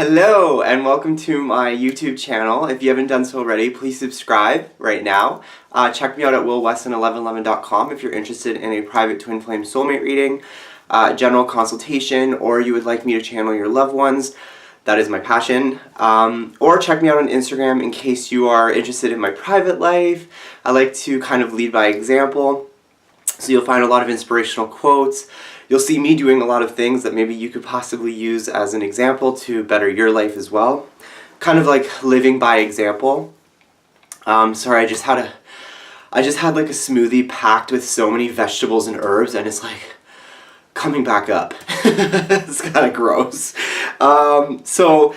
Hello and welcome to my YouTube channel. If you haven't done so already, please subscribe right now. Check me out at willweston1111.com if you're interested in a private twin flame soulmate reading, general consultation, or you would like me to channel your loved ones. That is my passion. Or check me out on Instagram in case you are interested in my private life. I like to kind of lead by example. So you'll find a lot of inspirational quotes. You'll see me doing a lot of things that maybe you could possibly use as an example to better your life as well. Kind of like living by example. Sorry, I just had like a smoothie packed with so many vegetables and herbs, and it's like coming back up. It's kind of gross. So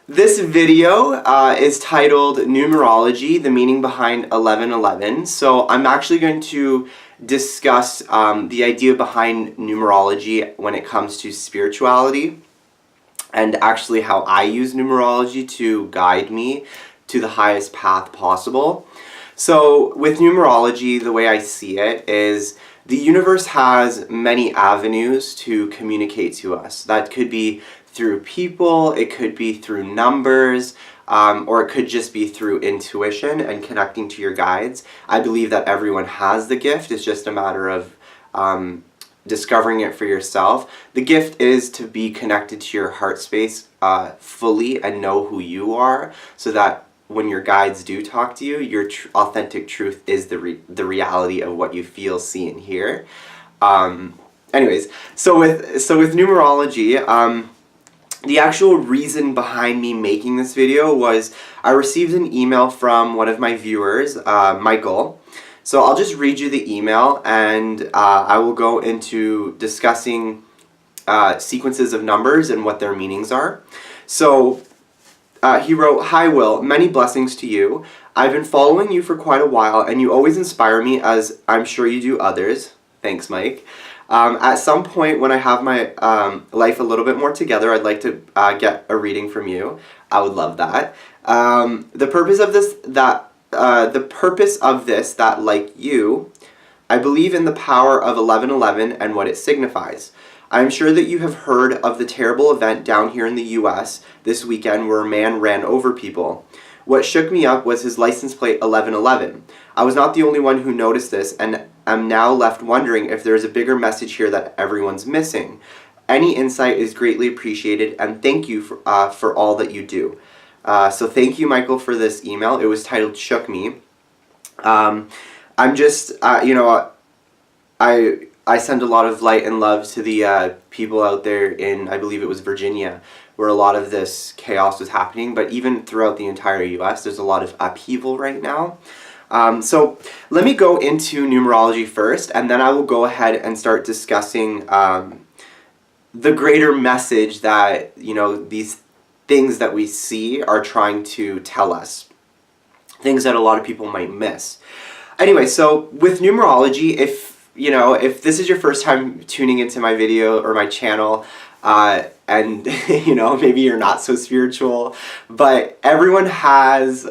this video is titled Numerology, the meaning behind 1111. So I'm actually going to discuss the idea behind numerology when it comes to spirituality, and actually how I use numerology to guide me to the highest path possible. So with numerology, the way I see it is the universe has many avenues to communicate to us. That could be through people, it could be through numbers, or it could just be through intuition and connecting to your guides. I believe that everyone has the gift. It's just a matter of discovering it for yourself. The gift is to be connected to your heart space fully and know who you are, so that when your guides do talk to you, your authentic truth is the reality of what you feel, see, and hear. Anyways, so with numerology, the actual reason behind me making this video was I received an email from one of my viewers, Michael. So I'll just read you the email, and I will go into discussing sequences of numbers and what their meanings are. So he wrote, "Hi Will, many blessings to you. I've been following you for quite a while, and you always inspire me, as I'm sure you do others." Thanks, Mike. At some point when I have my life a little bit more together, I'd like to get a reading from you. I would love that. The purpose of this, that like you, I believe in the power of 1111 and what it signifies. I am sure that you have heard of the terrible event down here in the US this weekend where a man ran over people. What shook me up was his license plate 1111. I was not the only one who noticed this, and am now left wondering if there is a bigger message here that everyone's missing. Any insight is greatly appreciated, and thank you for all that you do. So thank you, Michael, for this email. It was titled Shook Me. I'm just, I send a lot of light and love to the people out there in, I believe it was Virginia, where a lot of this chaos was happening, but even throughout the entire US, there's a lot of upheaval right now. So let me go into numerology first, and then I will go ahead and start discussing the greater message that, these things that we see are trying to tell us. Things that a lot of people might miss. Anyway, so with numerology, if this is your first time tuning into my video or my channel, and maybe you're not so spiritual, but everyone has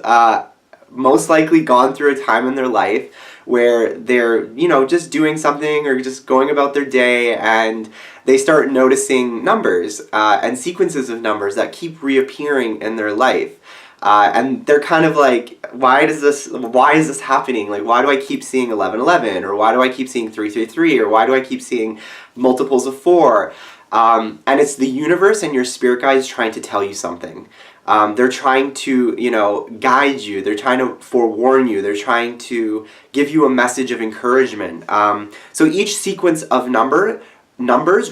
most likely gone through a time in their life where they're just doing something or just going about their day, and they start noticing numbers and sequences of numbers that keep reappearing in their life. And they're kind of like, why is this happening? Like, why do I keep seeing 1111? Or why do I keep seeing 333? Or why do I keep seeing multiples of 4? And it's the universe and your spirit guides trying to tell you something. They're trying to, guide you. They're trying to forewarn you. They're trying to give you a message of encouragement. So each sequence of numbers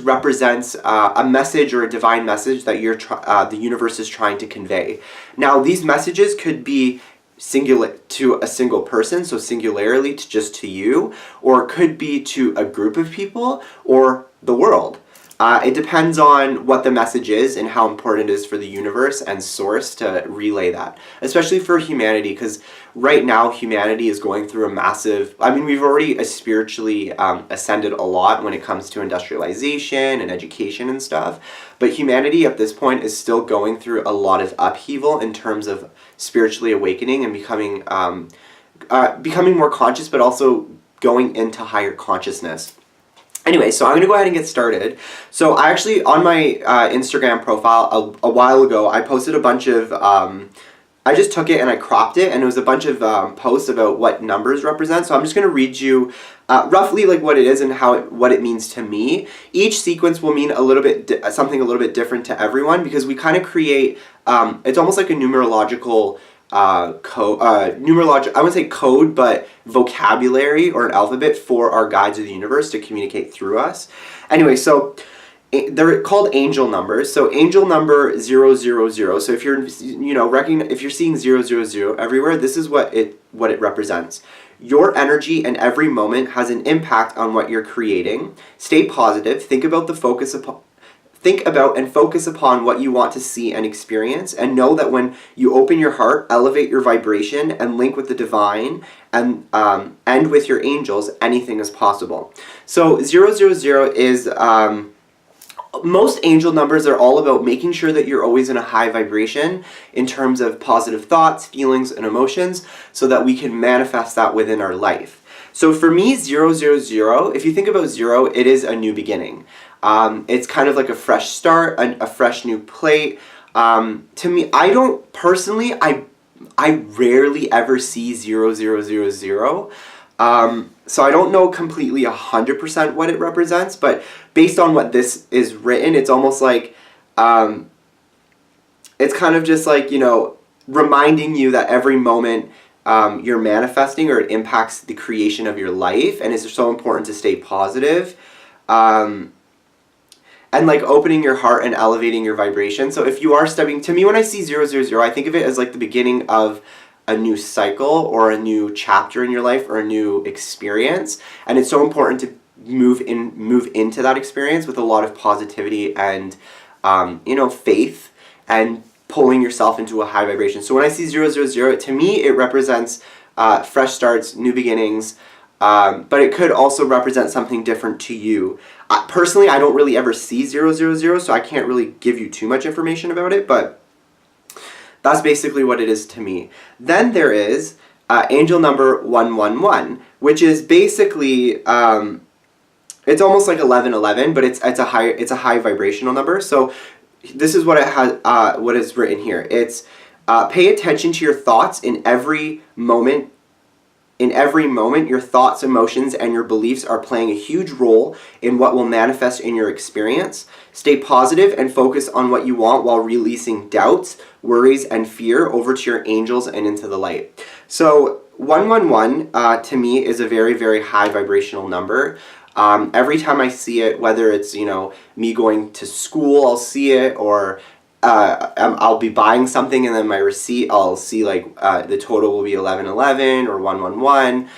represents a message or a divine message that the universe is trying to convey. Now, these messages could be singular to a single person, so singularly just to you, or it could be to a group of people or the world. It depends on what the message is and how important it is for the universe and source to relay that, especially for humanity, because right now humanity is going through a massive, we've already spiritually ascended a lot when it comes to industrialization and education and stuff, but humanity at this point is still going through a lot of upheaval in terms of spiritually awakening and becoming more conscious, but also going into higher consciousness. Anyway, so I'm going to go ahead and get started. So I actually, on my Instagram profile a while ago, I posted a bunch of, I just took it and I cropped it, and it was a bunch of posts about what numbers represent. So I'm just going to read you roughly like what it is and what it means to me. Each sequence will mean a little bit, something a little bit different to everyone, because we kind of create, it's almost like a numerological code, I wouldn't say code, but vocabulary or an alphabet for our guides of the universe to communicate through us. Anyway, so they're called angel numbers. So angel number 000. So if you're, if you're seeing 000 everywhere, this is what it represents. Your energy in every moment has an impact on what you're creating. Stay positive. Think about and focus upon what you want to see and experience, and know that when you open your heart, elevate your vibration, and link with the divine, and with your angels, anything is possible. So 000 is, most angel numbers are all about making sure that you're always in a high vibration in terms of positive thoughts, feelings, and emotions, so that we can manifest that within our life. So for me, 000, if you think about 0, it is a new beginning. It's kind of like a fresh start, a fresh new plate. To me, I don't personally, I rarely ever see 0000. So I don't know completely 100% what it represents, but based on what this is written, it's almost like, it's kind of just like, reminding you that every moment you're manifesting, or it impacts the creation of your life, and it's so important to stay positive. And like opening your heart and elevating your vibration. So if you are stepping, to me when I see 000, I think of it as like the beginning of a new cycle or a new chapter in your life or a new experience. And it's so important to move into that experience with a lot of positivity and, faith, and pulling yourself into a high vibration. So when I see 000, to me it represents fresh starts, new beginnings, but it could also represent something different to you. Personally, I don't really ever see 000, so I can't really give you too much information about it, but that's basically what it is to me. Then there is angel number 111, which is basically, it's almost like 1111, but it's a high vibrational number. So this is what it has, what is written here. It's pay attention to your thoughts in every moment. In every moment, your thoughts, emotions, and your beliefs are playing a huge role in what will manifest in your experience. Stay positive and focus on what you want while releasing doubts, worries, and fear over to your angels and into the light. So 111 to me is a very, very high vibrational number. Every time I see it, whether it's, me going to school, I'll see it, or I'll be buying something and then my receipt, I'll see like the total will be 1111 or 111,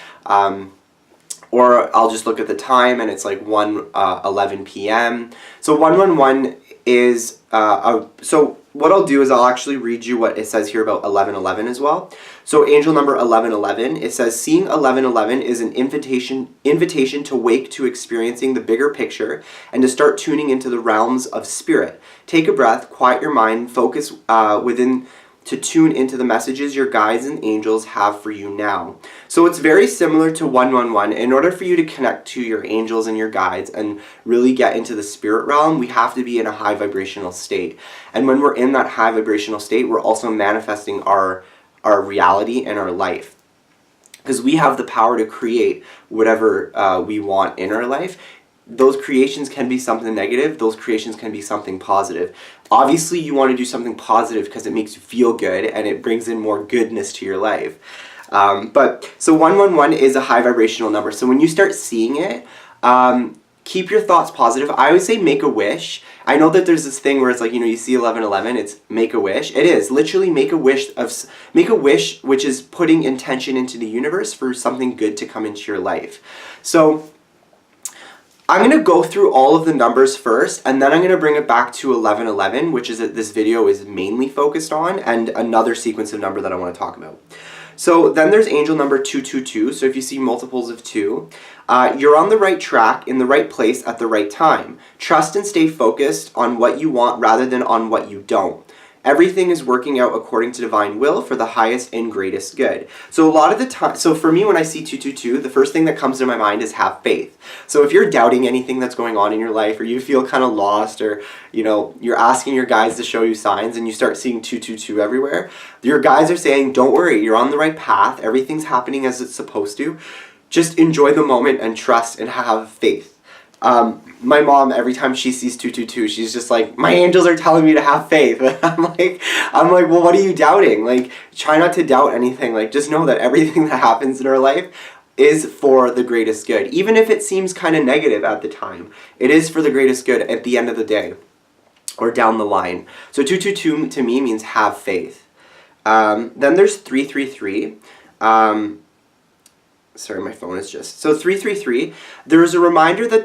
or I'll just look at the time and it's like 1:11 p.m. So 111 is, so what I'll do is I'll actually read you what it says here about 1111 as well. So angel number 1111, it says, seeing 1111 is an invitation to wake to experiencing the bigger picture and to start tuning into the realms of spirit. Take a breath, quiet your mind, focus within to tune into the messages your guides and angels have for you now. So it's very similar to 111. In order for you to connect to your angels and your guides and really get into the spirit realm, we have to be in a high vibrational state. And when we're in that high vibrational state, we're also manifesting our reality and our life. Because we have the power to create whatever we want in our life. Those creations can be something negative, those creations can be something positive. Obviously, you want to do something positive because it makes you feel good and it brings in more goodness to your life. So 111 is a high vibrational number. So when you start seeing it, keep your thoughts positive. I always say make a wish. I know that there's this thing where it's like, you see 1111, it's make a wish. It is literally make a wish, which is putting intention into the universe for something good to come into your life. So I'm going to go through all of the numbers first, and then I'm going to bring it back to 1111, which is that this video is mainly focused on, and another sequence of number that I want to talk about. So then there's angel number 222. So if you see multiples of 2, you're on the right track, in the right place at the right time. Trust and stay focused on what you want rather than on what you don't. Everything is working out according to divine will for the highest and greatest good. So a lot of the time, so for me, when I see 222, the first thing that comes to my mind is have faith. So if you're doubting anything that's going on in your life, or you feel kind of lost, or you're asking your guides to show you signs and you start seeing 222 everywhere, your guides are saying, don't worry, you're on the right path, everything's happening as it's supposed to. Just enjoy the moment and trust and have faith. My mom, every time she sees 222, she's just like, my angels are telling me to have faith. I'm like, well, what are you doubting? Like, try not to doubt anything. Like, just know that everything that happens in our life is for the greatest good. Even if it seems kind of negative at the time, it is for the greatest good at the end of the day or down the line. So 222 to me means have faith. Then there's 333. Sorry, my phone is just... So 333, there is a reminder that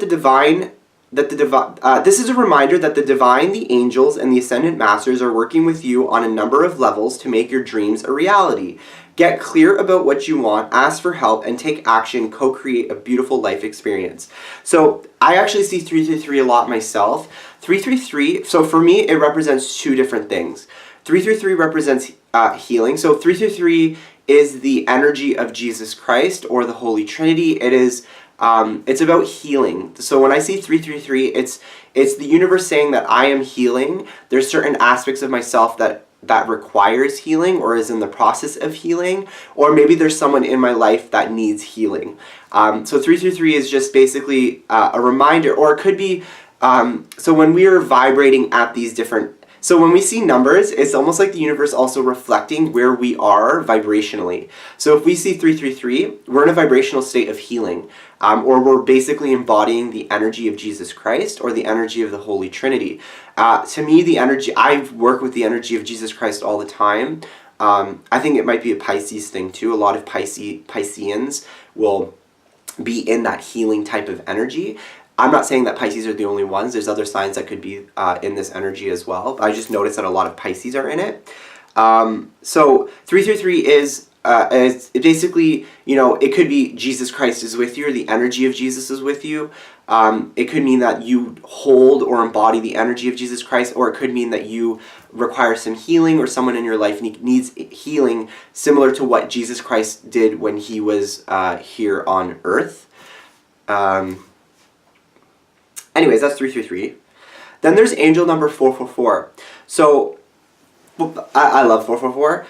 this is a reminder that the divine, the angels, and the ascendant masters are working with you on a number of levels to make your dreams a reality. Get clear about what you want, ask for help, and take action, co-create a beautiful life experience. So I actually see 333 a lot myself. 333, so for me, it represents two different things. 333 represents healing. So 333 is the energy of Jesus Christ or the Holy Trinity. It is it's about healing. So when I see 333, it's the universe saying that I am healing. There's certain aspects of myself that requires healing or is in the process of healing, or maybe there's someone in my life that needs healing. So 333 is just basically a reminder, or it could be, so when we are vibrating at these different, so when we see numbers, it's almost like the universe also reflecting where we are vibrationally. So if we see 333, we're in a vibrational state of healing, or we're basically embodying the energy of Jesus Christ or the energy of the Holy Trinity. To me, the energy, I work with the energy of Jesus Christ all the time. I think it might be a Pisces thing too. A lot of Pisceans will be in that healing type of energy. I'm not saying that Pisces are the only ones. There's other signs that could be in this energy as well. I just noticed that a lot of Pisces are in it. So 333 is basically, it could be Jesus Christ is with you, or the energy of Jesus is with you. It could mean that you hold or embody the energy of Jesus Christ, or it could mean that you require some healing, or someone in your life needs healing similar to what Jesus Christ did when he was here on earth. Anyways, that's 333. Then there's angel number 444. So, I love 444.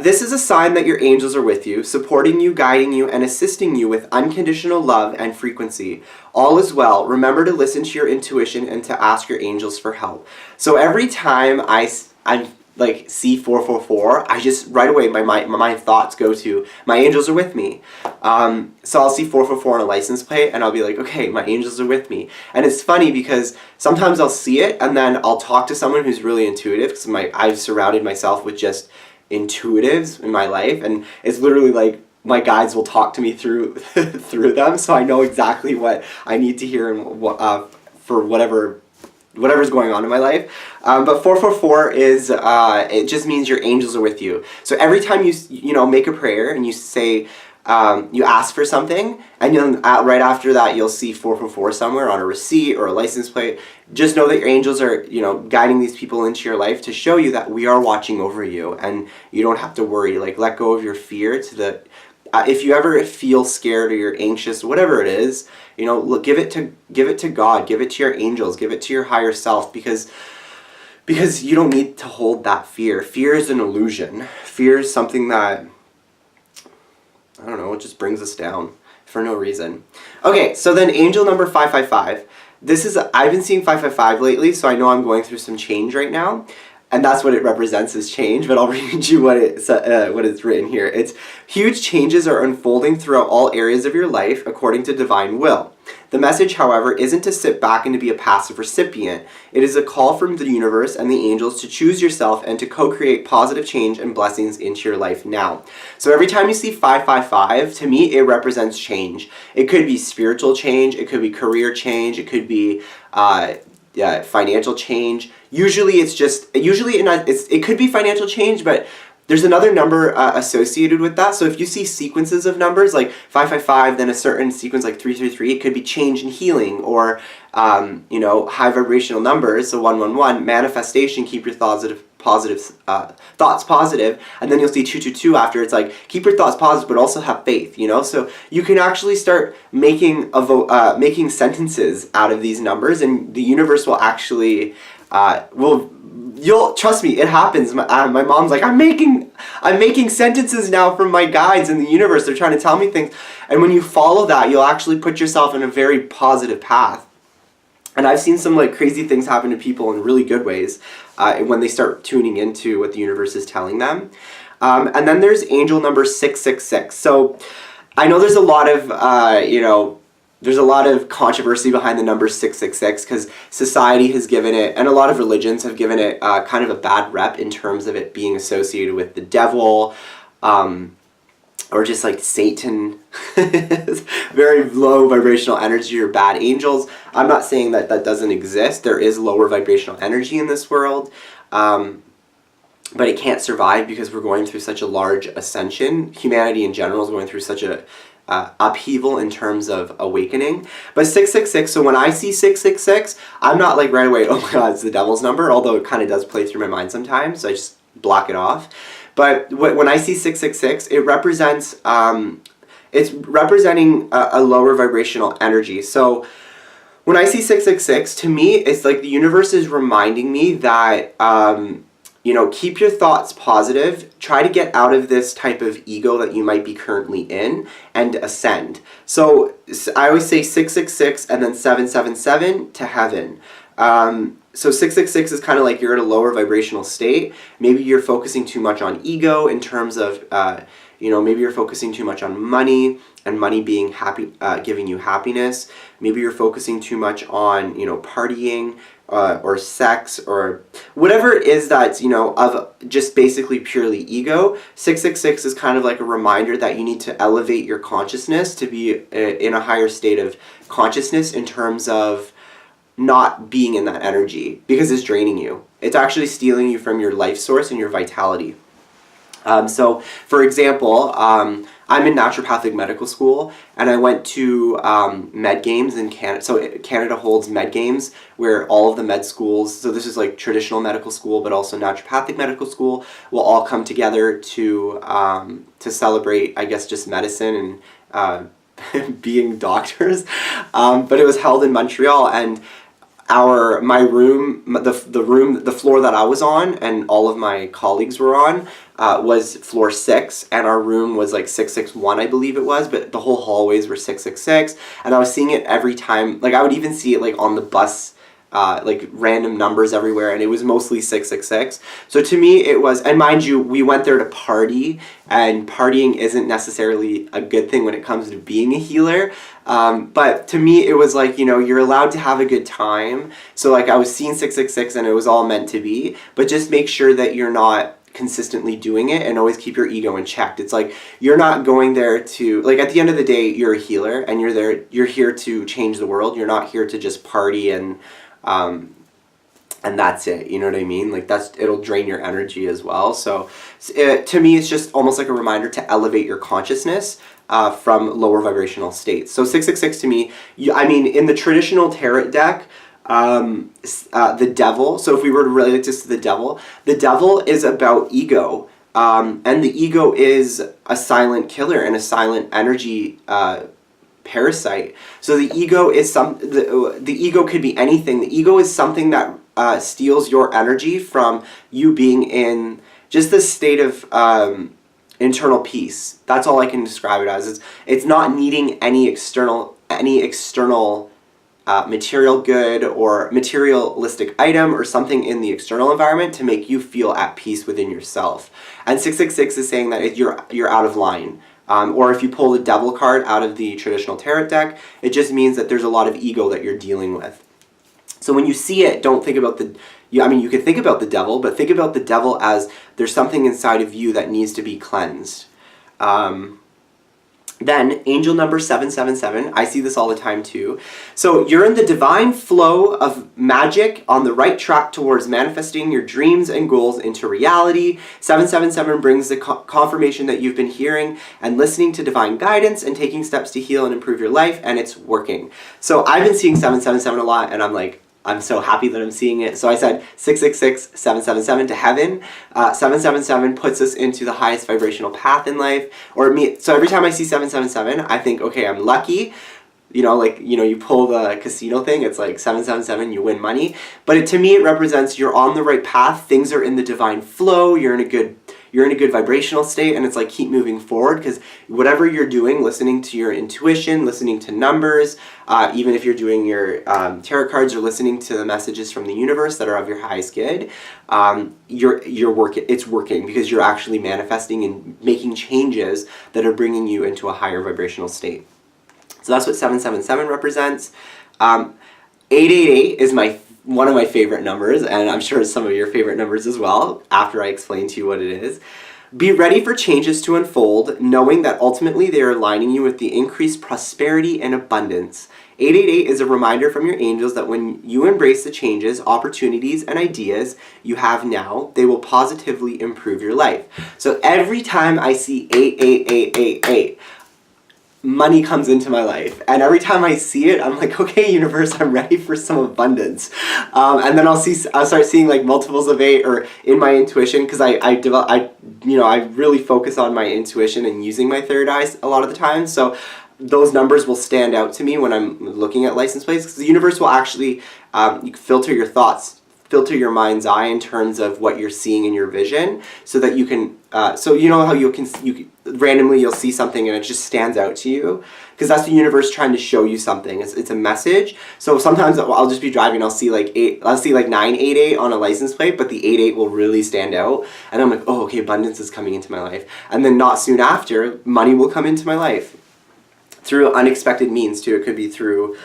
This is a sign that your angels are with you, supporting you, guiding you, and assisting you with unconditional love and frequency. All is well. Remember to listen to your intuition and to ask your angels for help. So every time I'm like see 444, I just right away my thoughts go to my angels are with me. So I'll see 444 on a license plate and I'll be like, okay, my angels are with me. And it's funny because sometimes I'll see it and then I'll talk to someone who's really intuitive, because I've surrounded myself with just intuitives in my life, and it's literally like my guides will talk to me through through them, so I know exactly what I need to hear and for whatever's going on in my life. But 444 is, it just means your angels are with you. So every time you make a prayer and you say, you ask for something, and then right after that you'll see 444 somewhere on a receipt or a license plate, just know that your angels are, guiding these people into your life to show you that we are watching over you, and you don't have to worry. Like, let go of your fear if you ever feel scared or you're anxious, whatever it is, look, give it to God, give it to your angels, give it to your higher self, because you don't need to hold that fear. Fear is an illusion. Fear is something that, I don't know, it just brings us down for no reason. Okay, so then angel number 555. I've been seeing 555 lately, so I know I'm going through some change right now. And that's what it represents, as change, but I'll read you what it's written here. It's huge changes are unfolding throughout all areas of your life according to divine will. The message, however, isn't to sit back and to be a passive recipient. It is a call from the universe and the angels to choose yourself and to co-create positive change and blessings into your life now. So every time you see 555, to me, it represents change. It could be spiritual change, it could be career change, it could be financial change. Usually it could be financial change, but there's another number associated with that. So if you see sequences of numbers like 555, then a certain sequence like 333, it could be change and healing, or high vibrational numbers. So 111, manifestation, keep your thoughts thoughts positive, and then you'll see 222 after. It's like, keep your thoughts positive, but also have faith, you know? So you can actually start making making sentences out of these numbers, and the universe will actually, you'll trust me, it happens. My mom's like, I'm making sentences now from my guides in the universe. They're trying to tell me things. And when you follow that, you'll actually put yourself in a very positive path. And I've seen some like crazy things happen to people in really good ways when they start tuning into what the universe is telling them. And then there's angel number 666. So I know there's a lot of, there's a lot of controversy behind the number 666 because society has given it, and a lot of religions have given it kind of a bad rep in terms of it being associated with the devil, or just like Satan, very low vibrational energy, or bad angels. I'm not saying that that doesn't exist. There is lower vibrational energy in this world, but it can't survive because we're going through such a large ascension. Humanity in general is going through such a upheaval in terms of awakening. But 666, so when I see 666, I'm not like right away, oh my god, it's the devil's number, although it kind of does play through my mind sometimes, so I just block it off. But when I see 666, it represents, it's representing a lower vibrational energy. So when I see 666, to me, it's like the universe is reminding me that, keep your thoughts positive, try to get out of this type of ego that you might be currently in, and ascend. So I always say 666 and then 777 to heaven. So 666 is kind of like you're in a lower vibrational state. Maybe you're focusing too much on ego in terms of, maybe you're focusing too much on money, and money being happy, giving you happiness. Maybe you're focusing too much on, partying, or sex, or whatever it is that's, of just basically purely ego. 666 is kind of like a reminder that you need to elevate your consciousness to be in a higher state of consciousness in terms of not being in that energy, because it's draining you. It's actually stealing you from your life source and your vitality. So, for example, I'm in naturopathic medical school, and I went to med games in Canada. So Canada holds med games where all of the med schools, so this is like traditional medical school, but also naturopathic medical school, will all come together to celebrate, I guess, just medicine and being doctors. But it was held in Montreal, and the floor that I was on and all of my colleagues were on was floor 6, and our room was like 661, I believe it was, but the whole hallways were 666, and I was seeing it every time. Like I would even see it like on the bus, like random numbers everywhere, and it was mostly 666. So to me it was, and mind you, we went there to party, and partying isn't necessarily a good thing when it comes to being a healer. But to me it was like, you're allowed to have a good time. So like I was seeing 666 and it was all meant to be, but just make sure that you're not consistently doing it, and always keep your ego in check. It's like you're not going there to, like, at the end of the day, you're a healer, and you're here to change the world. You're not here to just party and that's it, you know what I mean? Like it'll drain your energy as well. So to me, it's just almost like a reminder to elevate your consciousness from lower vibrational states. So 666 to me, in the traditional tarot deck, the devil, so if we were to relate this to the devil is about ego, and the ego is a silent killer and a silent energy parasite. So the ego is the ego could be anything. The ego is something that steals your energy from you being in just this state of internal peace. That's all I can describe it as. It's not needing any external material good or materialistic item or something in the external environment to make you feel at peace within yourself. And 666 is saying that you're out of line. Or if you pull the devil card out of the traditional tarot deck, it just means that there's a lot of ego that you're dealing with. So when you see it, don't think about you can think about the devil, but think about the devil as there's something inside of you that needs to be cleansed. Then, angel number 777, I see this all the time too. So you're in the divine flow of magic, on the right track towards manifesting your dreams and goals into reality. 777 brings the confirmation that you've been hearing and listening to divine guidance and taking steps to heal and improve your life, and it's working. So I've been seeing 777 a lot, and I'm like, I'm so happy that I'm seeing it. So I said 666, 777 to heaven. 777 puts us into the highest vibrational path in life. So every time I see 777, I think, okay, I'm lucky. You pull the casino thing, it's like 777, you win money. But to me, it represents you're on the right path, things are in the divine flow, you're in a good vibrational state, and it's like keep moving forward, because whatever you're doing, listening to your intuition, listening to numbers, even if you're doing your tarot cards or listening to the messages from the universe that are of your highest good, it's working because you're actually manifesting and making changes that are bringing you into a higher vibrational state. So that's what 777 represents. 888 is one of my favorite numbers, and I'm sure it's some of your favorite numbers as well, after I explain to you what it is. Be ready for changes to unfold, knowing that ultimately they are aligning you with the increased prosperity and abundance. 888 is a reminder from your angels that when you embrace the changes, opportunities, and ideas you have now, they will positively improve your life. So every time I see 88888, money comes into my life, and every time I see it, I'm like, okay, universe, I'm ready for some abundance. And then I'll start seeing like multiples of 8, or in my intuition, because I really focus on my intuition and using my third eye a lot of the time. So those numbers will stand out to me when I'm looking at license plates, because the universe will actually filter your thoughts, filter your mind's eye in terms of what you're seeing in your vision, so that you can, so you know how you randomly you'll see something and it just stands out to you, because that's the universe trying to show you something. It's a message. So sometimes I'll just be driving, I'll see like 988 on a license plate, but the 88 will really stand out, and I'm like, oh, okay, abundance is coming into my life. And then not soon after, money will come into my life through unexpected means too. It could be through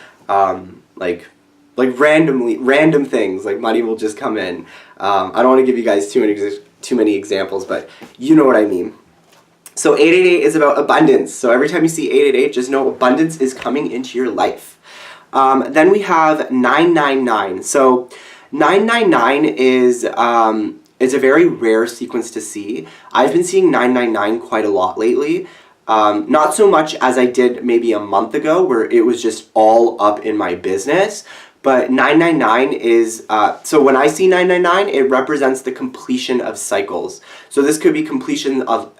random things, like money will just come in. I don't want to give you guys too many examples, but you know what I mean. So 888 is about abundance. So every time you see 888, just know abundance is coming into your life. Then we have 999. So 999 is a very rare sequence to see. I've been seeing 999 quite a lot lately. Not so much as I did maybe a month ago, where it was just all up in my business. But 999 is, so when I see 999, it represents the completion of cycles. So this could be completion of,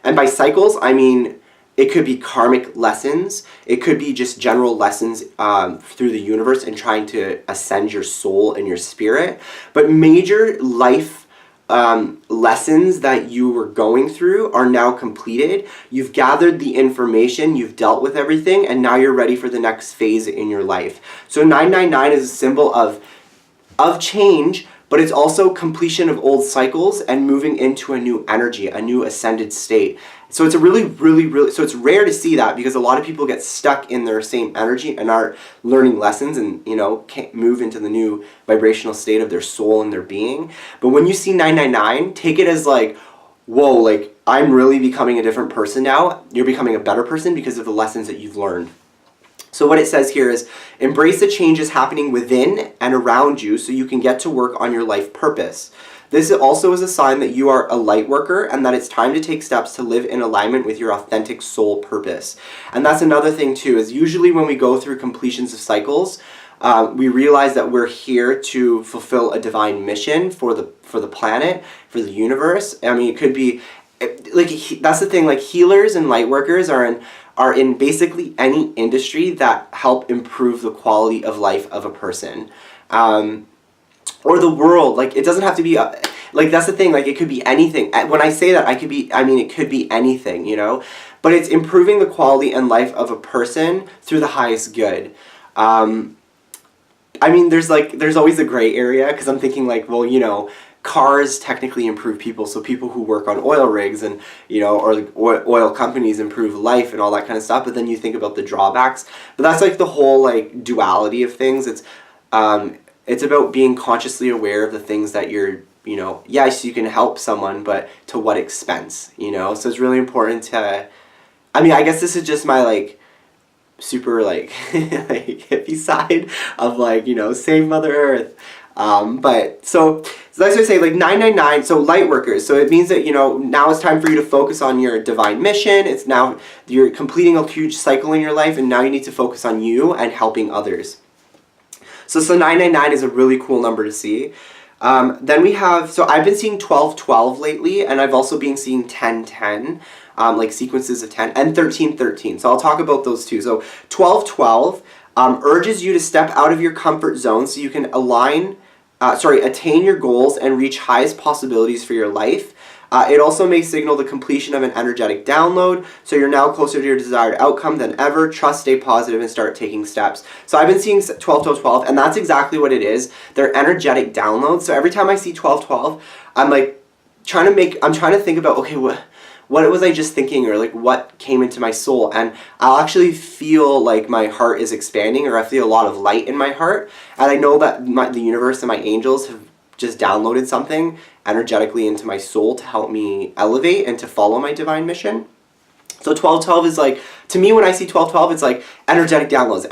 and by cycles, I mean, it could be karmic lessons. It could be just general lessons through the universe and trying to ascend your soul and your spirit. But major life lessons that you were going through are now completed. You've gathered the information, you've dealt with everything, and now you're ready for the next phase in your life. So 999 is a symbol of change, but it's also completion of old cycles and moving into a new energy, a new ascended state. So it's a really, so it's rare to see that, because a lot of people get stuck in their same energy and aren't learning lessons and, can't move into the new vibrational state of their soul and their being. But when you see 999, take it as like, whoa, like I'm really becoming a different person now. You're becoming a better person because of the lessons that you've learned. So what it says here is, embrace the changes happening within and around you so you can get to work on your life purpose. This also is a sign that you are a light worker and that it's time to take steps to live in alignment with your authentic soul purpose. And that's another thing too, is usually when we go through completions of cycles, we realize that we're here to fulfill a divine mission for the planet, for the universe. I mean, it could be, that's the thing, like healers and light workers are in basically any industry that help improve the quality of life of a person. Or the world, like it doesn't have to be, that's the thing, like it could be anything. When I say that, it could be anything, but it's improving the quality and life of a person through the highest good. There's always a gray area, because I'm thinking like, well, cars technically improve people, so people who work on oil rigs and, or like oil companies improve life and all that kind of stuff, but then you think about the drawbacks. But that's like the whole like duality of things. It's about being consciously aware of the things that you're, yes, you can help someone, but to what expense, So it's really important to, I guess this is just my like super like hippie side of like, save Mother Earth. But so that's what I say, like 999, so light workers. So it means that, now it's time for you to focus on your divine mission. It's now, you're completing a huge cycle in your life, and now you need to focus on you and helping others. So 999 is a really cool number to see. Then we have, so I've been seeing 1212 lately, and I've also been seeing 1010, like sequences of 10, and 1313. So I'll talk about those two. So 1212 urges you to step out of your comfort zone so you can attain your goals and reach highest possibilities for your life. It also may signal the completion of an energetic download, so you're now closer to your desired outcome than ever. Trust, stay positive, and start taking steps. So I've been seeing 1212, and that's exactly what it is. They're energetic downloads. So every time I see 1212, I'm like trying to think about, okay, what was I just thinking, or like what came into my soul, and I'll actually feel like my heart is expanding, or I feel a lot of light in my heart, and I know that the universe and my angels have just downloaded something energetically into my soul to help me elevate and to follow my divine mission. So 1212 is like, to me when I see 1212, it's like energetic downloads,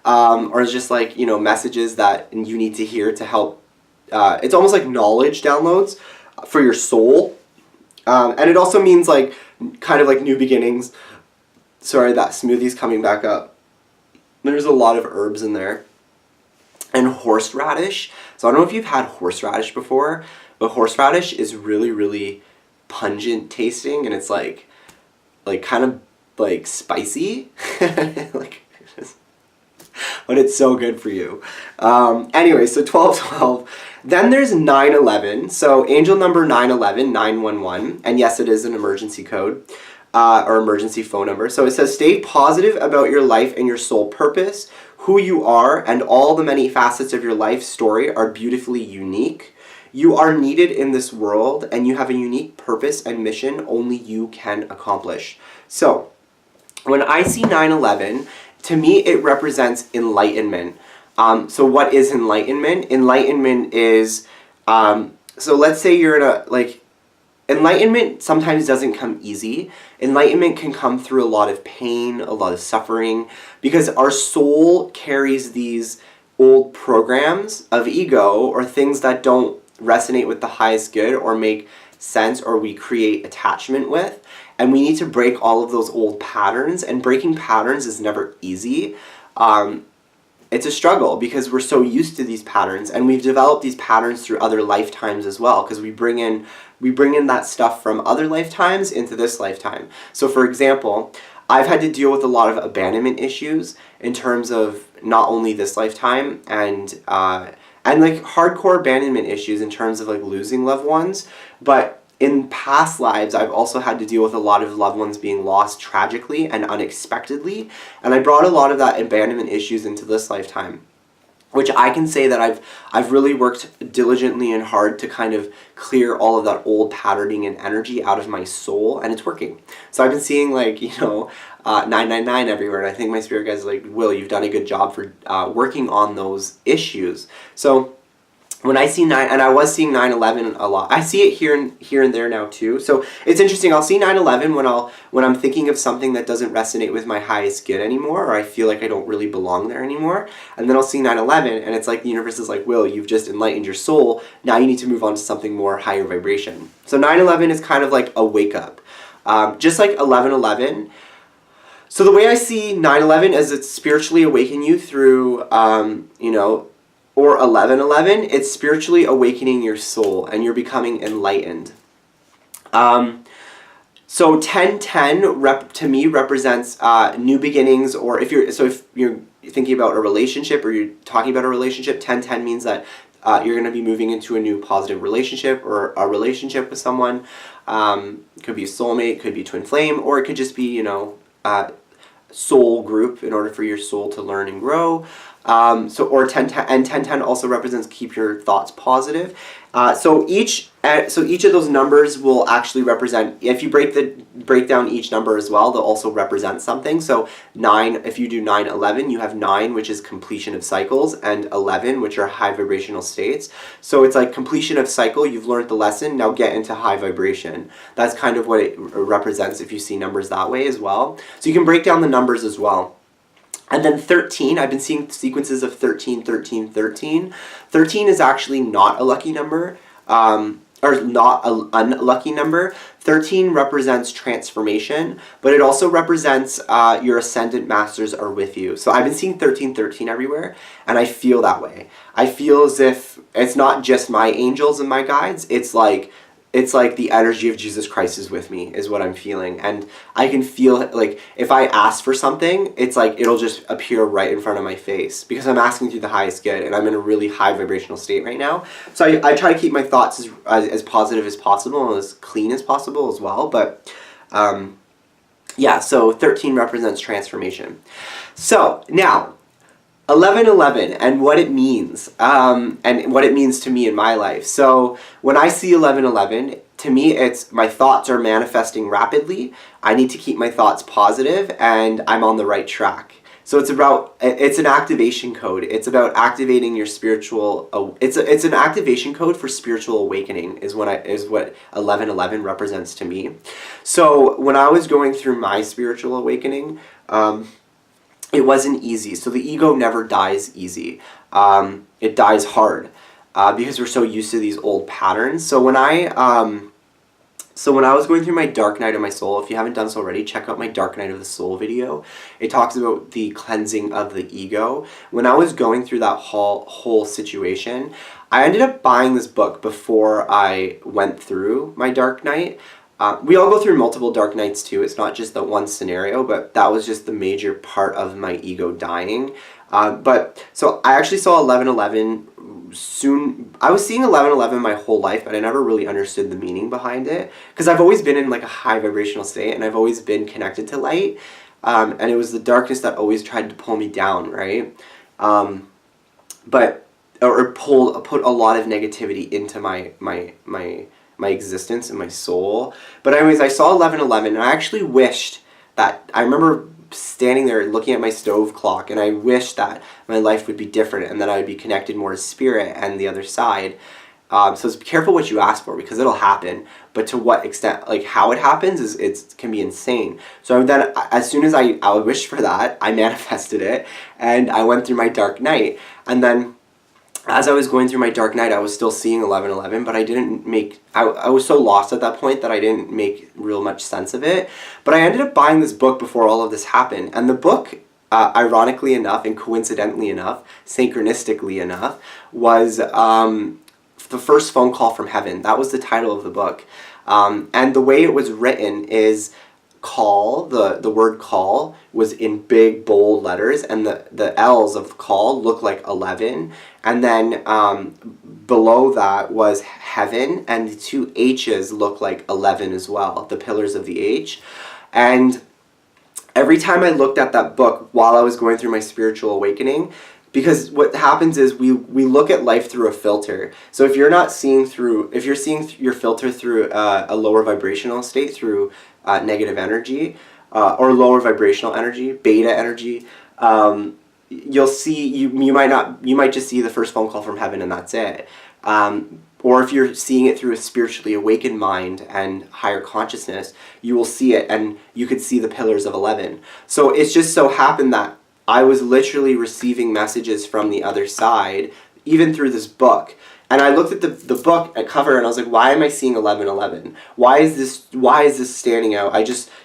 or it's just like, messages that you need to hear to help. It's almost like knowledge downloads for your soul. And it also means like, kind of like new beginnings. Sorry, that smoothie's coming back up. There's a lot of herbs in there. And horseradish. So I don't know if you've had horseradish before, but horseradish is really, really pungent tasting, and it's like kind of like spicy, but it's so good for you. Anyway, so 1212. Then there's 911. So angel number 911, 911, and yes, it is an emergency code. Or emergency phone number. So it says, stay positive about your life and your soul purpose. Who you are and all the many facets of your life story are beautifully unique. You are needed in this world, and you have a unique purpose and mission only you can accomplish. So when I see 911, to me it represents enlightenment. So what is enlightenment? Enlightenment is, so let's say you're in a, enlightenment sometimes doesn't come easy. Enlightenment can come through a lot of pain, a lot of suffering, because our soul carries these old programs of ego or things that don't resonate with the highest good or make sense or we create attachment with. And we need to break all of those old patterns, and breaking patterns is never easy. It's a struggle because we're so used to these patterns, and we've developed these patterns through other lifetimes as well, because we bring in that stuff from other lifetimes into this lifetime. So for example, I've had to deal with a lot of abandonment issues in terms of not only this lifetime and like hardcore abandonment issues in terms of like losing loved ones, but in past lives, I've also had to deal with a lot of loved ones being lost tragically and unexpectedly, and I brought a lot of that abandonment issues into this lifetime, which I can say that I've really worked diligently and hard to kind of clear all of that old patterning and energy out of my soul, and it's working. So I've been seeing 999 everywhere, and I think my spirit guides are like, Will, you've done a good job for working on those issues. So when I see 9, and I was seeing 911 a lot. I see it here and there now too. So it's interesting. I'll see 911 when I'm thinking of something that doesn't resonate with my highest good anymore, or I feel like I don't really belong there anymore. And then I'll see 911, and it's like the universe is like, Will, you've just enlightened your soul. Now you need to move on to something more higher vibration. So 911 is kind of like a wake up, just like 1111. So the way I see 911 is it's spiritually awaken you through, or 1111, it's spiritually awakening your soul, and you're becoming enlightened. So 1010 to me represents new beginnings, or if you're thinking about a relationship or you're talking about a relationship, 1010 means that you're going to be moving into a new positive relationship or a relationship with someone. It could be a soulmate, could be twin flame, or it could just be, soul group in order for your soul to learn and grow. Or 1010, and 1010 also represents keep your thoughts positive. So each of those numbers will actually represent, if you break down each number as well, they'll also represent something. So 9, if you do 911, you have 9, which is completion of cycles, and 11, which are high vibrational states. So it's like completion of cycle, you've learned the lesson, now get into high vibration. That's kind of what it represents if you see numbers that way as well. So you can break down the numbers as well. And then 13, I've been seeing sequences of 13, 13, 13. 13 is actually not a lucky number. or not an unlucky number. 13 represents transformation, but it also represents your ascendant masters are with you. So I've been seeing 1313 everywhere, and I feel that way. I feel as if it's not just my angels and my guides, it's like the energy of Jesus Christ is with me, is what I'm feeling. And I can feel, like, if I ask for something, it's like it'll just appear right in front of my face, because I'm asking through the highest good, and I'm in a really high vibrational state right now. So I try to keep my thoughts as positive as possible and as clean as possible as well. But yeah, so 13 represents transformation. So now, 1111 and what it means, and what it means to me in my life. So when I see 1111, to me it's my thoughts are manifesting rapidly. I need to keep my thoughts positive, and I'm on the right track. So it's an activation code. It's about activating your spiritual. It's an activation code for spiritual awakening. Is what 1111 represents to me. So when I was going through my spiritual awakening, it wasn't easy. So the ego never dies easy. It dies hard because we're so used to these old patterns. So when I was going through my dark night of my soul, if you haven't done so already, check out my dark night of the soul video. It talks about the cleansing of the ego. When I was going through that whole situation, I ended up buying this book before I went through my dark night. We all go through multiple dark nights too. It's not just the one scenario, but that was just the major part of my ego dying. So I actually saw 1111 soon. I was seeing 1111 my whole life, but I never really understood the meaning behind it, because I've always been in like a high vibrational state, and I've always been connected to light. And it was the darkness that always tried to pull me down, right? Put a lot of negativity into my existence and my soul. But anyways, I saw 1111, and I actually wished that, I remember standing there looking at my stove clock, and I wished that my life would be different, and that I would be connected more to spirit and the other side. So be careful what you ask for, because it'll happen, but to what extent, like how it happens it can be insane. So then as soon as I wished for that, I manifested it, and I went through my dark night. And then as I was going through my dark night, I was still seeing 1111, but I was so lost at that point that I didn't make real much sense of it. But I ended up buying this book before all of this happened. And the book, ironically enough and coincidentally enough, synchronistically enough, was The First Phone Call from Heaven. That was the title of the book. And the way it was written is call, the word call was in big bold letters, and the L's of call look like 11, and then below that was heaven, and the two H's look like 11 as well, the pillars of the H. And every time I looked at that book while I was going through my spiritual awakening, because what happens is we look at life through a filter. So if you're seeing your filter through a lower vibrational state, through negative energy, or lower vibrational energy, beta energy, you'll see, you might just see the first phone call from heaven, and that's it. Or if you're seeing it through a spiritually awakened mind and higher consciousness, you will see it, and you could see the pillars of 11. So it's just so happened that I was literally receiving messages from the other side, even through this book. And I looked at the book cover, and I was like, why am I seeing 1111? Why is this standing out?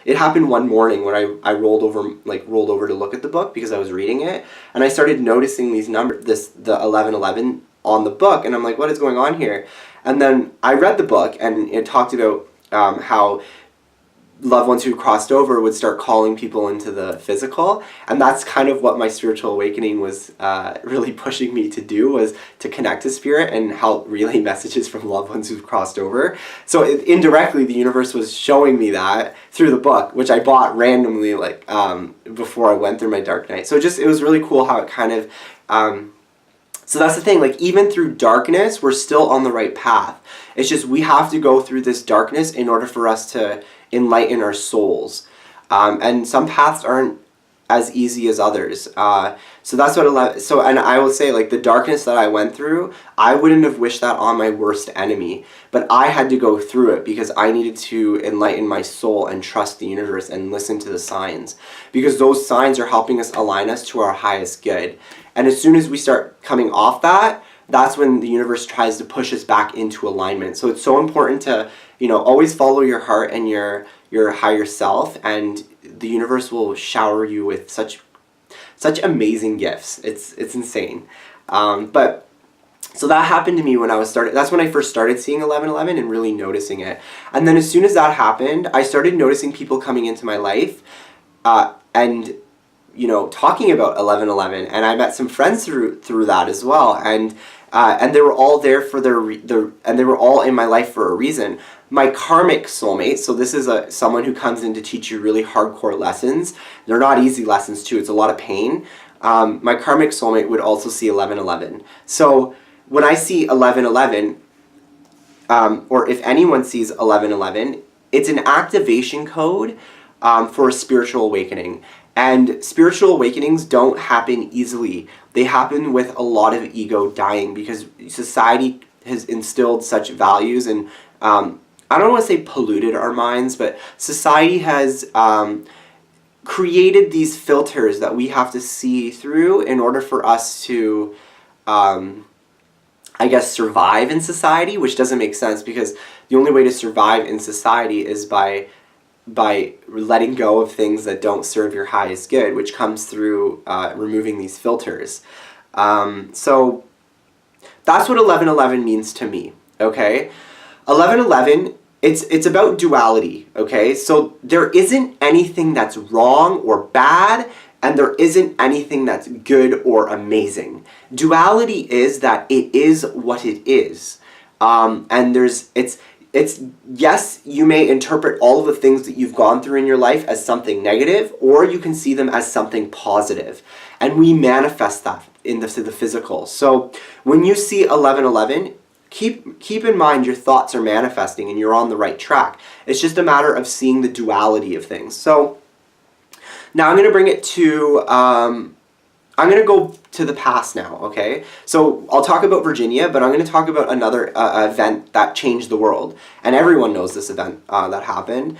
It happened one morning when I rolled over to look at the book because I was reading it, and I started noticing these numbers, the 1111 on the book, and I'm like, what is going on here? And then I read the book, and it talked about how loved ones who crossed over would start calling people into the physical, and that's kind of what my spiritual awakening was really pushing me to do, was to connect to spirit and help relay messages from loved ones who've crossed over. So indirectly, the universe was showing me that through the book, which I bought randomly before I went through my dark night. So it was really cool how it kind of so that's the thing, like even through darkness, we're still on the right path. It's just we have to go through this darkness in order for us to enlighten our souls. And some paths aren't as easy as others. So that's what and I will say, like, the darkness that I went through, I wouldn't have wished that on my worst enemy, but I had to go through it because I needed to enlighten my soul and trust the universe and listen to the signs, because those signs are helping us align us to our highest good. And as soon as we start coming off that, that's when the universe tries to push us back into alignment. So it's so important to, always follow your heart and your higher self, and the universe will shower you with such amazing gifts. It's insane. But so that happened to me when that's when I first started seeing 1111 and really noticing it. And then as soon as that happened, I started noticing people coming into my life, and talking about 1111, and I met some friends through that as well, and they were all there for and they were all in my life for a reason. My karmic soulmate, so this is someone who comes in to teach you really hardcore lessons. They're not easy lessons too, it's a lot of pain. My karmic soulmate would also see 1111. So when I see 1111, or if anyone sees 1111, it's an activation code for a spiritual awakening. And spiritual awakenings don't happen easily. They happen with a lot of ego dying, because society has instilled such values, and I don't want to say polluted our minds, but society has created these filters that we have to see through in order for us to, survive in society, which doesn't make sense, because the only way to survive in society is by letting go of things that don't serve your highest good, which comes through removing these filters. So that's what 1111 means to me, okay? 1111, it's about duality, okay? So there isn't anything that's wrong or bad, and there isn't anything that's good or amazing. Duality is that it is what it is. And it's yes, you may interpret all of the things that you've gone through in your life as something negative, or you can see them as something positive. And we manifest that into the physical. So when you see 1111, keep in mind your thoughts are manifesting and you're on the right track. It's just a matter of seeing the duality of things. So now I'm going to bring it to, I'm going to go to the past now, okay? So I'll talk about Virginia, but I'm going to talk about another event that changed the world. And everyone knows this event that happened.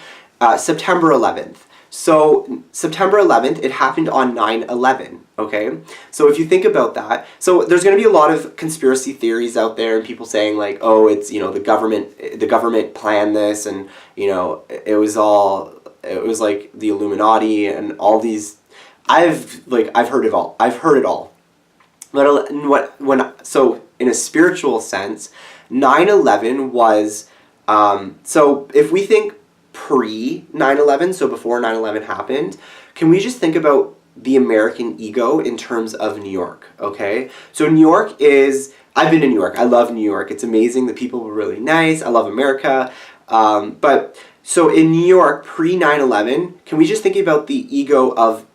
September 11th. So September 11th, it happened on 9/11, okay? So if you think about that, so there's going to be a lot of conspiracy theories out there, and people saying like, oh, it's, the government planned this, and, it was like the Illuminati and all these. I've heard it all. I've heard it all. But so in a spiritual sense, 9/11 was, so if we think pre 9/11, so before 9/11 happened, can we just think about the American ego in terms of New York, okay? So New York I've been in New York. I love New York. It's amazing. The people were really nice. I love America. But so in New York, pre 9/11, can we just think about the ego of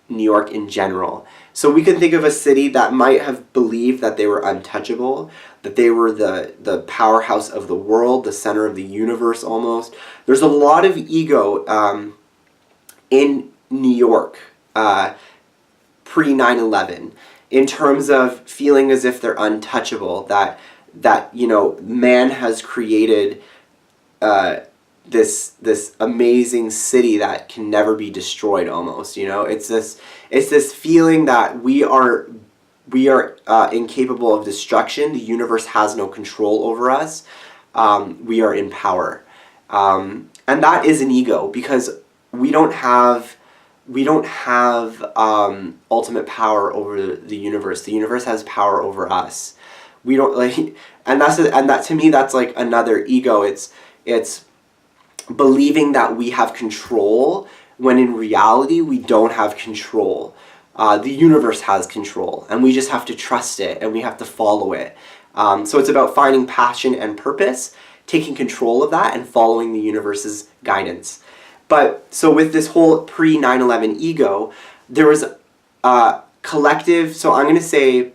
New York in general? So we can think of a city that might have believed that they were untouchable, that they were the powerhouse of the world, the center of the universe almost. There's a lot of ego in New York pre 9/11 in terms of feeling as if they're untouchable, that man has created this amazing city that can never be destroyed almost, it's this feeling that we are incapable of destruction. The universe has no control over us. We are in power, and that is an ego, because we don't have ultimate power over the universe. The universe has power over us. We don't and that to me, that's like another ego. It's believing that we have control, when in reality we don't have control. The universe has control, and we just have to trust it, and we have to follow it. So it's about finding passion and purpose, taking control of that, and following the universe's guidance. But so with this whole pre 9/11 ego, there was a collective, so I'm going to say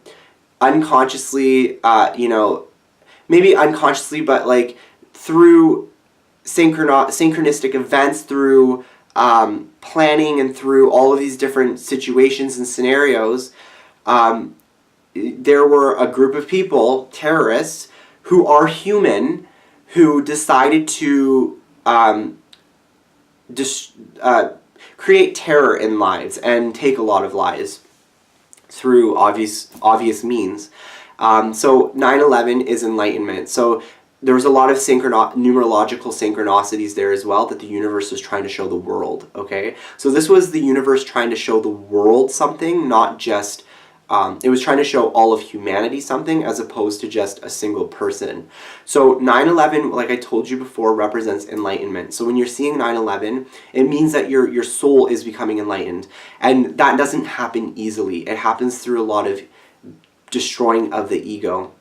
unconsciously, maybe unconsciously, but like through synchronistic events, through planning, and through all of these different situations and scenarios, there were a group of people, terrorists, who are human, who decided to create terror in lives and take a lot of lives through obvious means. So 9/11 is enlightenment. So there was a lot of numerological synchronicities there as well, that the universe was trying to show the world, okay? So this was the universe trying to show the world something, not just, it was trying to show all of humanity something as opposed to just a single person. So 9/11, like I told you before, represents enlightenment. So when you're seeing 9/11, it means that your soul is becoming enlightened. And that doesn't happen easily. It happens through a lot of destroying of the ego.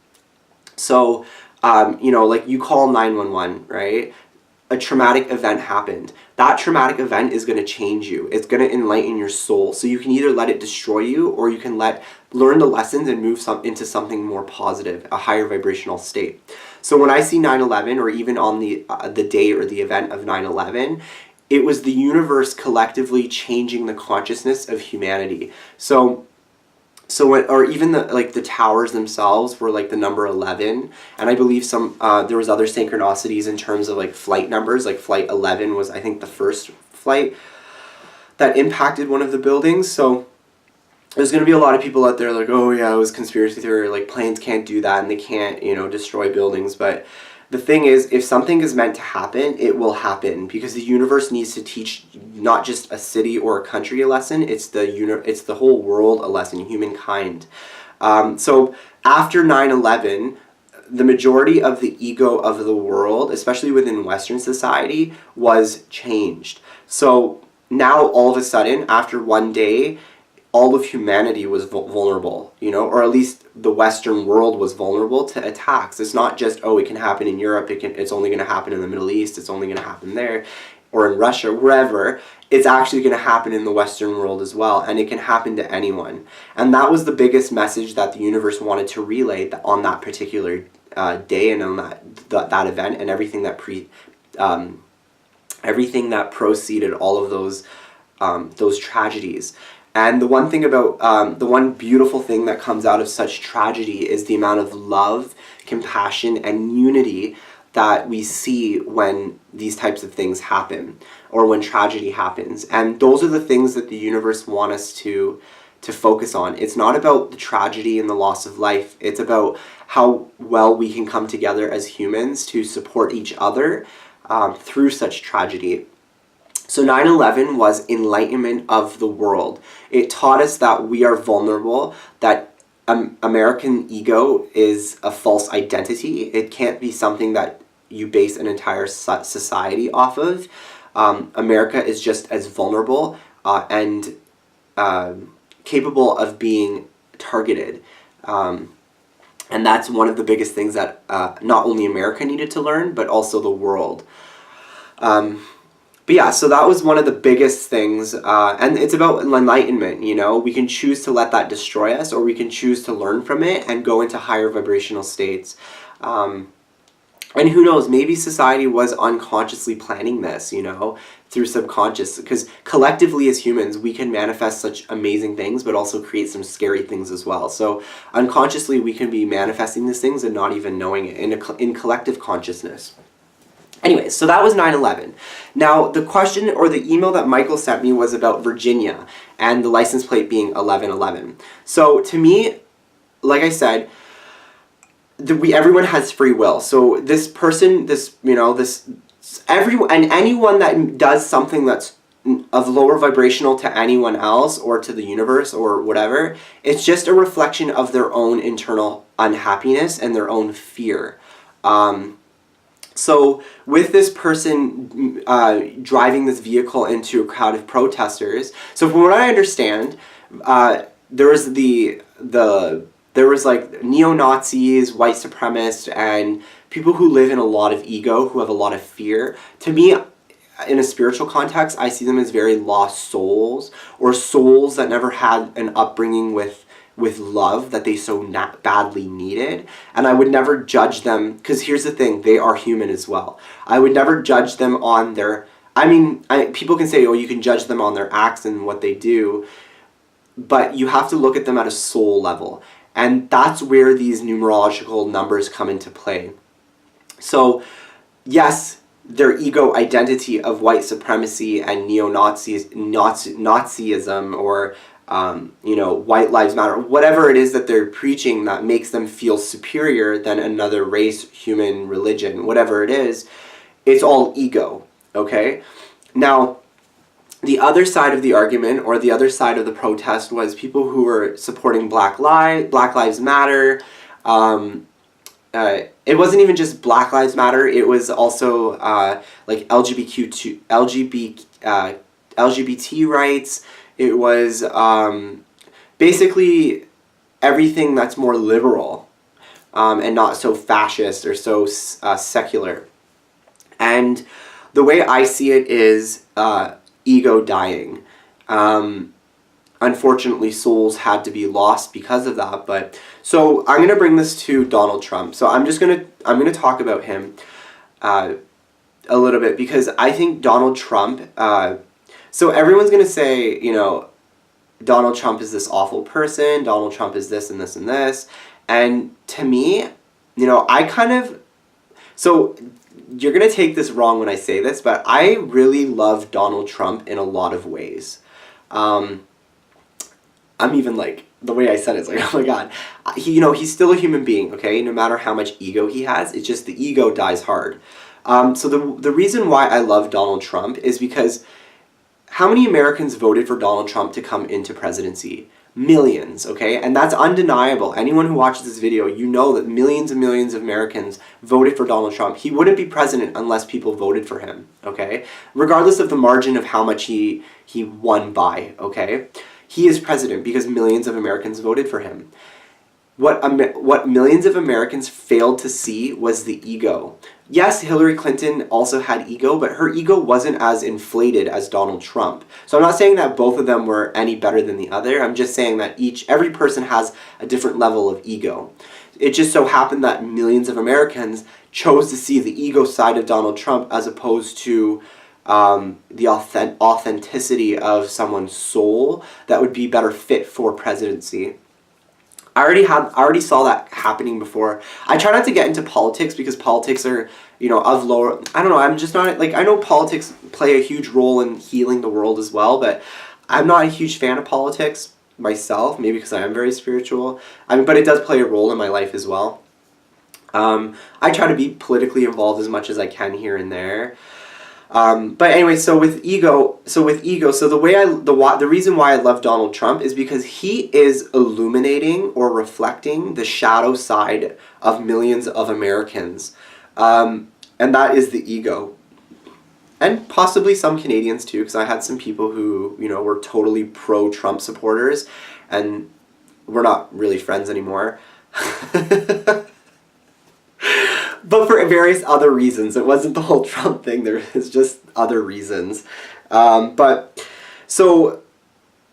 So, like you call 911, right? A traumatic event happened. That traumatic event is going to change you. It's going to enlighten your soul. So you can either let it destroy you, or you can learn the lessons and move into something more positive, a higher vibrational state. So when I see 9/11, or even on the day or the event of 9/11, it was the universe collectively changing the consciousness of humanity. Or even the towers themselves were like the number 11, and I believe there was other synchronicities in terms of like flight numbers. Like flight 11 was, I think, the first flight that impacted one of the buildings. So there's going to be a lot of people out there like, oh yeah, it was conspiracy theory, like planes can't do that and they can't, destroy buildings. But the thing is, if something is meant to happen, it will happen, because the universe needs to teach not just a city or a country a lesson, it's the whole world a lesson, humankind. So after 9/11, the majority of the ego of the world, especially within Western society, was changed. So now all of a sudden, after one day, all of humanity was vulnerable, or at least the Western world was vulnerable to attacks. It's not just, oh, it can happen in Europe, it's only going to happen in the Middle East, it's only going to happen there, or in Russia, wherever. It's actually going to happen in the Western world as well, and it can happen to anyone. And that was the biggest message that the universe wanted to relay on that particular day, and on that event, and everything that preceded all of those tragedies. And the one thing about, the one beautiful thing that comes out of such tragedy is the amount of love, compassion, and unity that we see when these types of things happen, or when tragedy happens. And those are the things that the universe wants us to focus on. It's not about the tragedy and the loss of life. It's about how well we can come together as humans to support each other through such tragedy. So 9/11 was enlightenment of the world. It taught us that we are vulnerable, that American ego is a false identity. It can't be something that you base an entire society off of. America is just as vulnerable and capable of being targeted. And that's one of the biggest things that not only America needed to learn, but also the world. But yeah, so that was one of the biggest things, and it's about enlightenment, We can choose to let that destroy us, or we can choose to learn from it and go into higher vibrational states. And who knows, maybe society was unconsciously planning this, through subconscious, because collectively as humans, we can manifest such amazing things, but also create some scary things as well. So unconsciously, we can be manifesting these things and not even knowing it in collective consciousness. Anyway, so that was 9/11. Now, the question or the email that Michael sent me was about Virginia and the license plate being 1111. So to me, like I said, everyone has free will. So this person, anyone that does something that's of lower vibrational to anyone else or to the universe or whatever, it's just a reflection of their own internal unhappiness and their own fear. So with this person driving this vehicle into a crowd of protesters, so from what I understand, there was like neo-Nazis, white supremacists, and people who live in a lot of ego, who have a lot of fear. To me, in a spiritual context, I see them as very lost souls, or souls that never had an upbringing with love that they so badly needed. And I would never judge them, because here's the thing, they are human as well. I would never judge them on their, people can say, oh, you can judge them on their acts and what they do, but you have to look at them at a soul level. And that's where these numerological numbers come into play. So, yes, their ego identity of white supremacy and neo-Nazism or white lives matter, whatever it is that they're preaching that makes them feel superior than another race, human, religion, whatever it is, it's all ego, okay? Now, the other side of the argument, or the other side of the protest, was people who were supporting Black Lives Matter. It wasn't even just Black Lives Matter. It was also like LGBT rights. It was basically everything that's more liberal and not so fascist or so secular. And the way I see it is ego dying. Unfortunately, souls had to be lost because of that. But so I'm gonna bring this to Donald Trump. So I'm gonna talk about him a little bit, because I think Donald Trump. So everyone's gonna say, Donald Trump is this awful person. Donald Trump is this and this and this. And to me, I kind of. So you're gonna take this wrong when I say this, but I really love Donald Trump in a lot of ways. I'm even like, the way I said it, it's like, oh my god. He's still a human being, okay? No matter how much ego he has, it's just the ego dies hard. So the reason why I love Donald Trump is because how many Americans voted for Donald Trump to come into presidency? Millions, okay? And that's undeniable. Anyone who watches this video, you know that millions and millions of Americans voted for Donald Trump. He wouldn't be president unless people voted for him, okay? Regardless of the margin of how much he won by, okay? He is president because millions of Americans voted for him. What millions of Americans failed to see was the ego. Yes, Hillary Clinton also had ego, but her ego wasn't as inflated as Donald Trump. So I'm not saying that both of them were any better than the other. I'm just saying that every person has a different level of ego. It just so happened that millions of Americans chose to see the ego side of Donald Trump as opposed to the authenticity of someone's soul that would be better fit for presidency. I already saw that happening before. I try not to get into politics because politics are, of lower. I don't know. I'm just not I know politics play a huge role in healing the world as well, but I'm not a huge fan of politics myself. Maybe because I am very spiritual. But it does play a role in my life as well. I try to be politically involved as much as I can here and there. But anyway, so with ego, the reason why I love Donald Trump is because he is illuminating or reflecting the shadow side of millions of Americans. And that is the ego. And possibly some Canadians too, because I had some people who, were totally pro-Trump supporters, and we're not really friends anymore. But for various other reasons. It wasn't the whole Trump thing. There is just other reasons. But so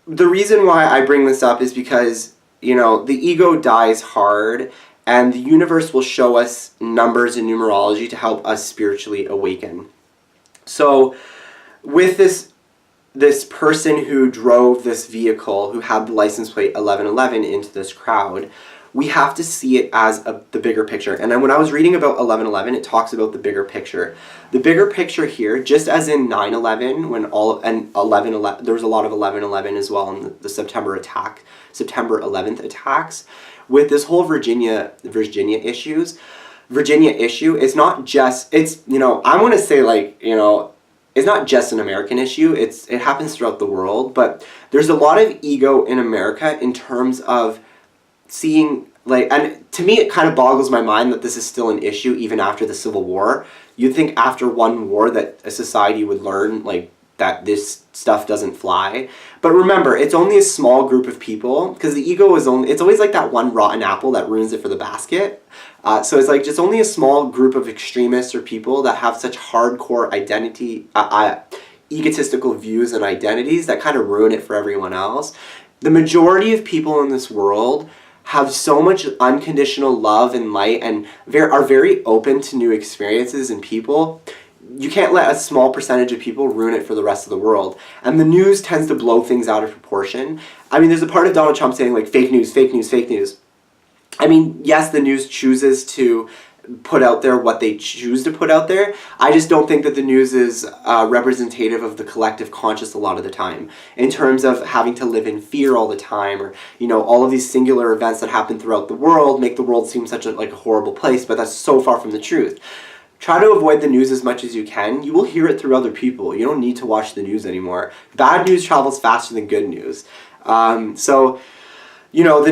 the reason why I bring this up is because, the ego dies hard, and the universe will show us numbers and numerology to help us spiritually awaken. So with this person who drove this vehicle, who had the license plate 1111 into this crowd, we have to see it as the bigger picture. And then when I was reading about 1111, it talks about the bigger picture. The bigger picture here, just as in 9/11, when there was a lot of 11/11 as well in the September 11th attacks, with this whole Virginia issue, it's not just, I want to say it's not just an American issue, it happens throughout the world, but there's a lot of ego in America in terms of seeing, and to me it kind of boggles my mind that this is still an issue even after the Civil War. You'd think after one war that a society would learn, that this stuff doesn't fly. But remember, it's only a small group of people, because the ego it's always like that one rotten apple that ruins it for the basket. So it's just only a small group of extremists or people that have such hardcore egotistical views and identities that kind of ruin it for everyone else. The majority of people in this world have so much unconditional love and light and are very open to new experiences and people. You can't let a small percentage of people ruin it for the rest of the world. And the news tends to blow things out of proportion. There's a part of Donald Trump saying fake news, fake news, fake news. Yes, the news chooses to put out there what they choose to put out there. I just don't think that the news is representative of the collective conscious a lot of the time, in terms of having to live in fear all the time, or all of these singular events that happen throughout the world make the world seem such a horrible place, but that's so far from the truth. Try to avoid the news as much as you can. You will hear it through other people. You don't need to watch the news anymore. Bad news travels faster than good news. The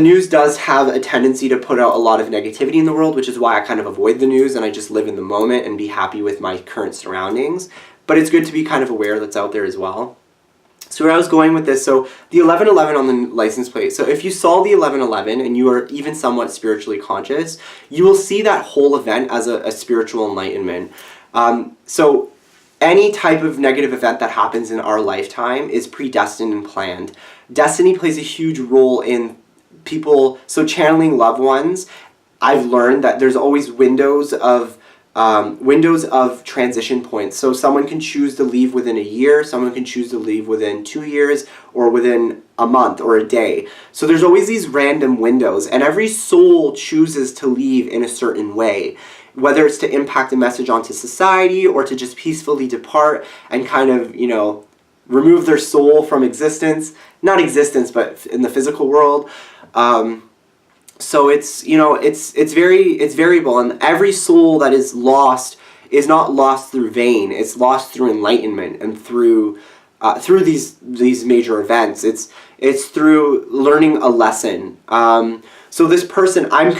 news does have a tendency to put out a lot of negativity in the world, which is why I kind of avoid the news and I just live in the moment and be happy with my current surroundings. But it's good to be kind of aware that's out there as well. So where I was going with this, so the 1111 on the license plate. So if you saw the 1111 and you are even somewhat spiritually conscious, you will see that whole event as a spiritual enlightenment. So any type of negative event that happens in our lifetime is predestined and planned. Destiny plays a huge role in people, so channeling loved ones. I've learned that there's always windows of transition points. So someone can choose to leave within a year, someone can choose to leave within 2 years, or within a month or a day. So there's always these random windows, and every soul chooses to leave in a certain way, whether it's to impact a message onto society or to just peacefully depart and kind of, remove their soul from existence. Not existence, but in the physical world. So it's variable, and every soul that is lost is not lost through vain. It's lost through enlightenment and through these major events. It's through learning a lesson. So this person, I'm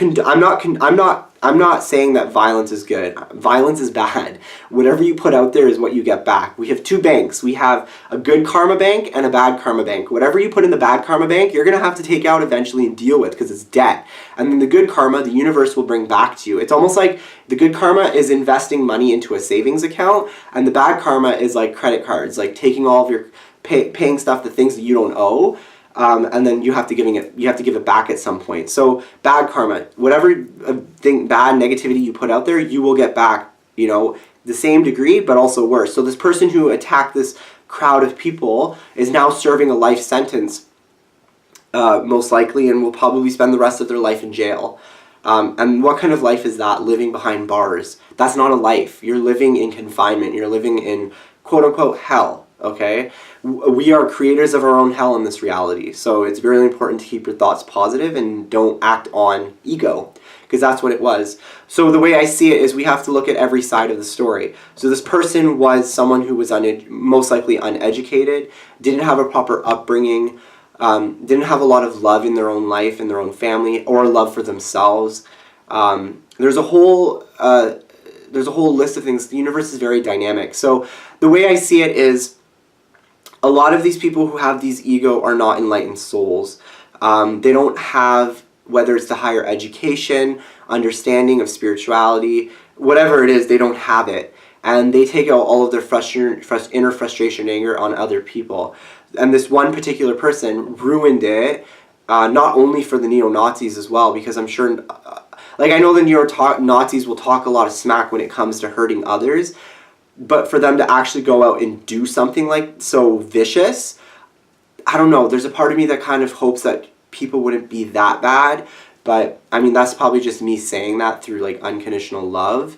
not saying that violence is good. Violence is bad. Whatever you put out there is what you get back. We have two banks. We have a good karma bank and a bad karma bank. Whatever you put in the bad karma bank, you're going to have to take out eventually and deal with, because it's debt. And then the good karma, the universe will bring back to you. It's almost like the good karma is investing money into a savings account, and the bad karma is like credit cards, like taking all of your paying stuff, the things that you don't owe. And then you have to give it back at some point. So bad karma, whatever bad negativity you put out there, you will get back, the same degree, but also worse. So this person who attacked this crowd of people is now serving a life sentence, most likely, and will probably spend the rest of their life in jail. And what kind of life is that? Living behind bars. That's not a life. You're living in confinement. You're living in quote unquote hell. Okay? We are creators of our own hell in this reality. So it's really important to keep your thoughts positive and don't act on ego, because that's what it was. So the way I see it is we have to look at every side of the story. So this person was someone who was most likely uneducated, didn't have a proper upbringing, didn't have a lot of love in their own life, in their own family, or love for themselves. There's a whole list of things. The universe is very dynamic. So the way I see it is, a lot of these people who have these ego are not enlightened souls. They don't have, whether it's the higher education, understanding of spirituality, whatever it is, they don't have it. And they take out all of their inner frustration and anger on other people. And this one particular person ruined it, not only for the neo-Nazis as well, because I'm sure, I know the neo-Nazis will talk a lot of smack when it comes to hurting others, but for them to actually go out and do something like so vicious, I don't know, there's a part of me that kind of hopes that people wouldn't be that bad, but I mean, that's probably just me saying that through unconditional love.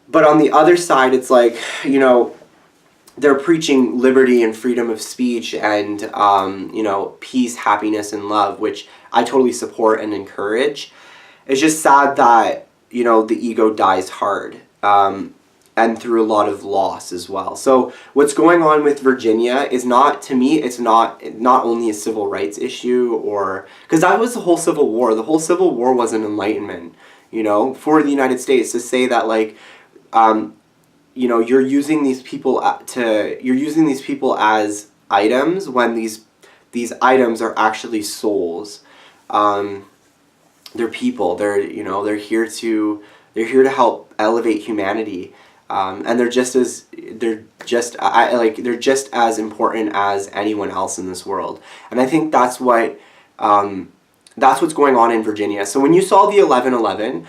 But on the other side, it's they're preaching liberty and freedom of speech and, peace, happiness, and love, which I totally support and encourage. It's just sad that, the ego dies hard. And through a lot of loss as well. So what's going on with Virginia is not, to me, it's not only a civil rights issue, or, because that was the whole Civil War. The whole Civil War was an enlightenment, for the United States, to say that you're using these people as items when these items are actually souls. They're people. They're here to help elevate humanity. And they're just as important as anyone else in this world. And I think that's what's going on in Virginia. So when you saw the 1111,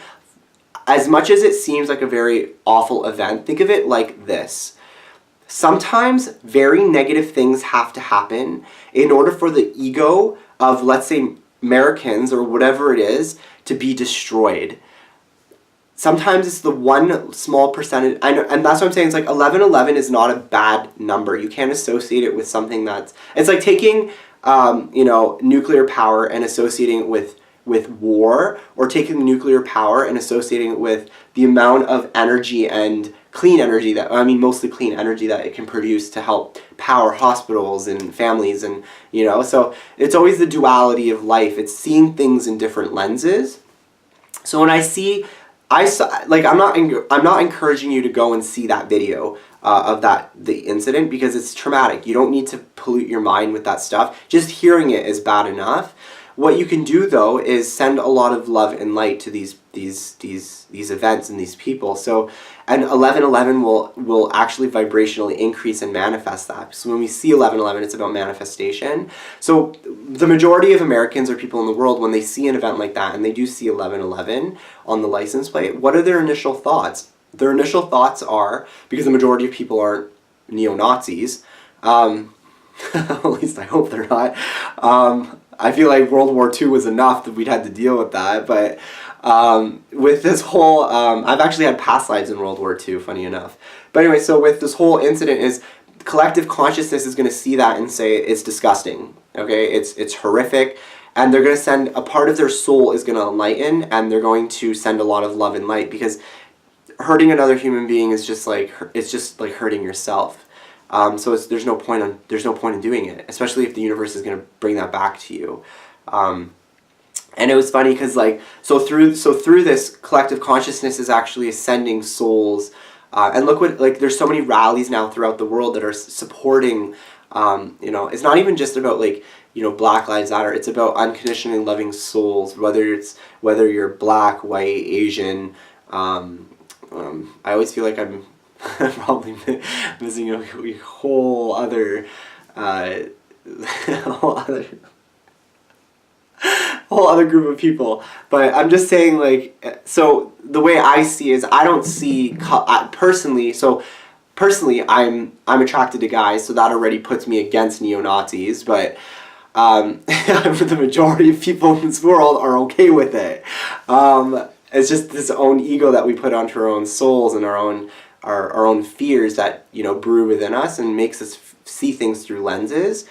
as much as it seems like a very awful event, think of it like this. Sometimes very negative things have to happen in order for the ego of, let's say, Americans or whatever it is, to be destroyed. sometimes it's the one small percentage, and that's what I'm saying. It's like 1111 is not a bad number. You can't associate it with something it's like taking, nuclear power and associating it with war, or taking nuclear power and associating it with the amount of energy and clean energy mostly clean energy that it can produce to help power hospitals and families, and so it's always the duality of life. It's seeing things in different lenses. So when I'm not encouraging you to go and see that video of the incident, because it's traumatic. You don't need to pollute your mind with that stuff. Just hearing it is bad enough. What you can do, though, is send a lot of love and light to these events and these people. So, and 1111 will actually vibrationally increase and manifest that. So when we see 1111, it's about manifestation. So the majority of Americans or people in the world, when they see an event like that and they do see 1111 on the license plate, what are their initial thoughts? Their initial thoughts are, because the majority of people aren't neo-Nazis, at least I hope they're not. I feel like World War II was enough that we'd had to deal with that, but with this whole, I've actually had past lives in World War II, funny enough. But anyway, so with this whole incident is, collective consciousness is going to see that and say it's disgusting, okay? It's horrific, and they're going to send, a part of their soul is going to enlighten, and they're going to send a lot of love and light, because hurting another human being is just like hurting yourself. So there's no point in doing it, especially if the universe is going to bring that back to you. And it was funny because so through this, collective consciousness is actually ascending souls. And look what, there's so many rallies now throughout the world that are supporting, it's not even just about Black Lives Matter. It's about unconditionally loving souls, whether you're Black, white, Asian. I always feel like I'm probably missing a whole other group of people, but I'm just saying, so the way I see is, I don't see personally I'm attracted to guys, so that already puts me against neo-Nazis, but the majority of people in this world are okay with it. It's just this own ego that we put onto our own souls and our own fears that brew within us and makes us see things through lenses.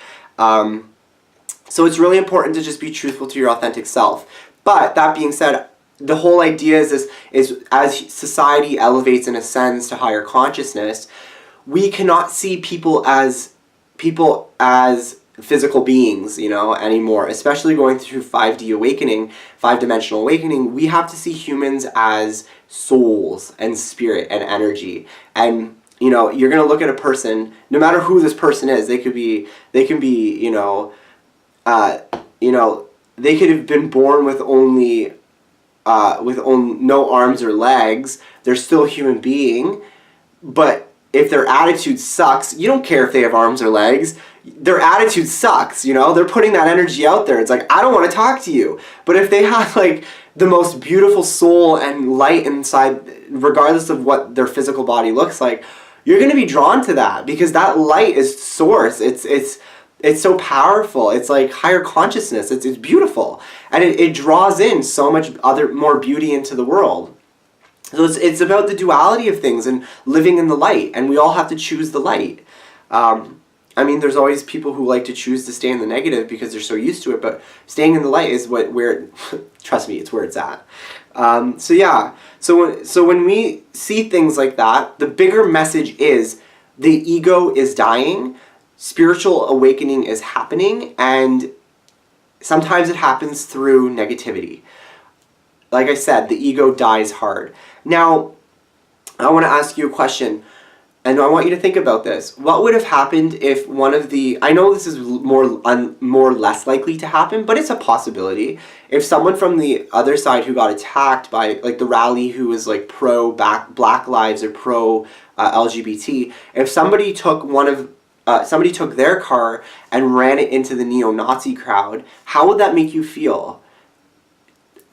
So it's really important to just be truthful to your authentic self. But that being said, the whole idea is as society elevates and ascends to higher consciousness, we cannot see people as physical beings, anymore. Especially going through 5D awakening, 5-dimensional awakening, we have to see humans as souls and spirit and energy. And you're gonna look at a person, no matter who this person is. They can be they could have been born with only no arms or legs. They're still a human being, but if their attitude sucks, you don't care if they have arms or legs. Their attitude sucks, They're putting that energy out there. It's like, I don't want to talk to you. But if they have the most beautiful soul and light inside, regardless of what their physical body looks like, you're going to be drawn to that, because that light is source. It's so powerful. It's like higher consciousness. It's beautiful, and it draws in so much more beauty into the world. So it's about the duality of things and living in the light, and we all have to choose the light. There's always people who like to choose to stay in the negative because they're so used to it, but staying in the light is where trust me, it's where it's at. So when we see things like that, the bigger message is the ego is dying, spiritual awakening is happening, and sometimes it happens through negativity. Like I said, the ego dies hard. Now, I want to ask you a question, and I want you to think about this. What would have happened if I know this is more less likely to happen, but it's a possibility. If someone from the other side who got attacked by, the rally, who was pro Black Lives or pro LGBT, if somebody took somebody took their car and ran it into the neo-Nazi crowd, how would that make you feel?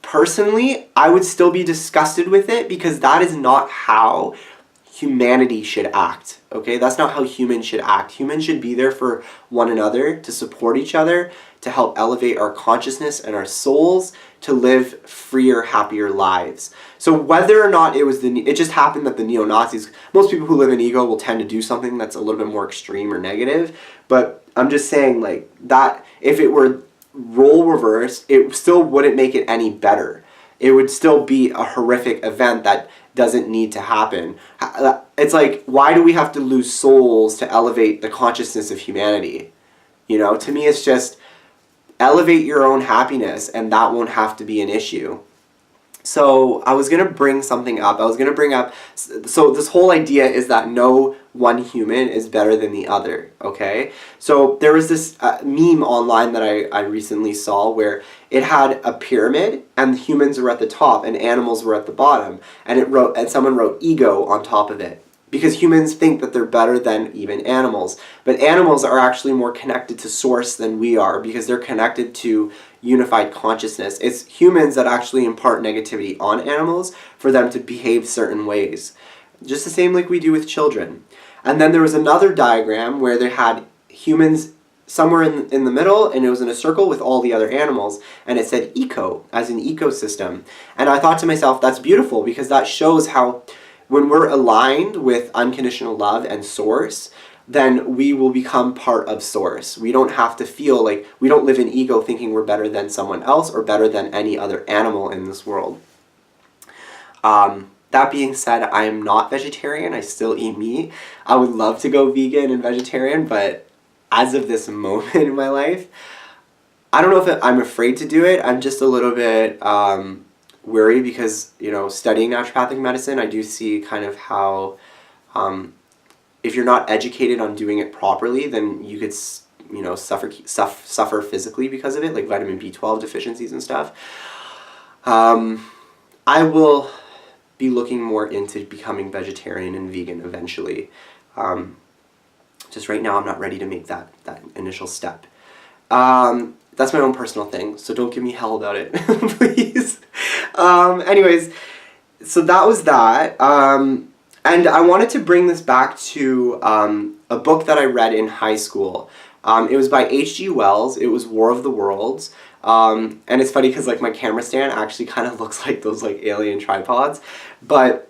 Personally, I would still be disgusted with it, because that is not how humanity should act, okay? That's not how humans should act. Humans should be there for one another, to support each other, to help elevate our consciousness and our souls, to live freer, happier lives. So whether or not it just happened that the neo-Nazis, most people who live in ego will tend to do something that's a little bit more extreme or negative, but I'm just saying, like, that if it were role reversed, it still wouldn't make it any better. It would still be a horrific event that doesn't need to happen. It's like, why do we have to lose souls to elevate the consciousness of humanity? You know, to me it's just elevate your own happiness and that won't have to be an issue. So I was going to bring something up. So this whole idea is that no one human is better than the other, okay? So there was this meme online that I recently saw where it had a pyramid and humans were at the top and animals were at the bottom, and someone wrote ego on top of it. Because humans think that they're better than even animals. But animals are actually more connected to source than we are because they're connected to unified consciousness. It's humans that actually impart negativity on animals for them to behave certain ways. Just the same like we do with children. And then there was another diagram where they had humans somewhere in the middle, and it was in a circle with all the other animals, and it said eco, as an ecosystem. And I thought to myself, that's beautiful because that shows how when we're aligned with unconditional love and source, then we will become part of source. We don't have to feel like, we don't live in ego thinking we're better than someone else or better than any other animal in this world. That being said, I am not vegetarian. I still eat meat. I would love to go vegan and vegetarian, but as of this moment in my life, I don't know if I'm afraid to do it. I'm just a little bit worried because, you know, studying naturopathic medicine, I do see kind of how if you're not educated on doing it properly, then you could, you know, suffer physically because of it, like vitamin B12 deficiencies and stuff. I will be looking more into becoming vegetarian and vegan eventually. Just right now, I'm not ready to make that initial step. That's my own personal thing, so don't give me hell about it, please. Anyways, so that was that. And I wanted to bring this back to a book that I read in high school. It was by H.G. Wells. It was War of the Worlds. And it's funny because like my camera stand actually kind of looks like those like alien tripods. But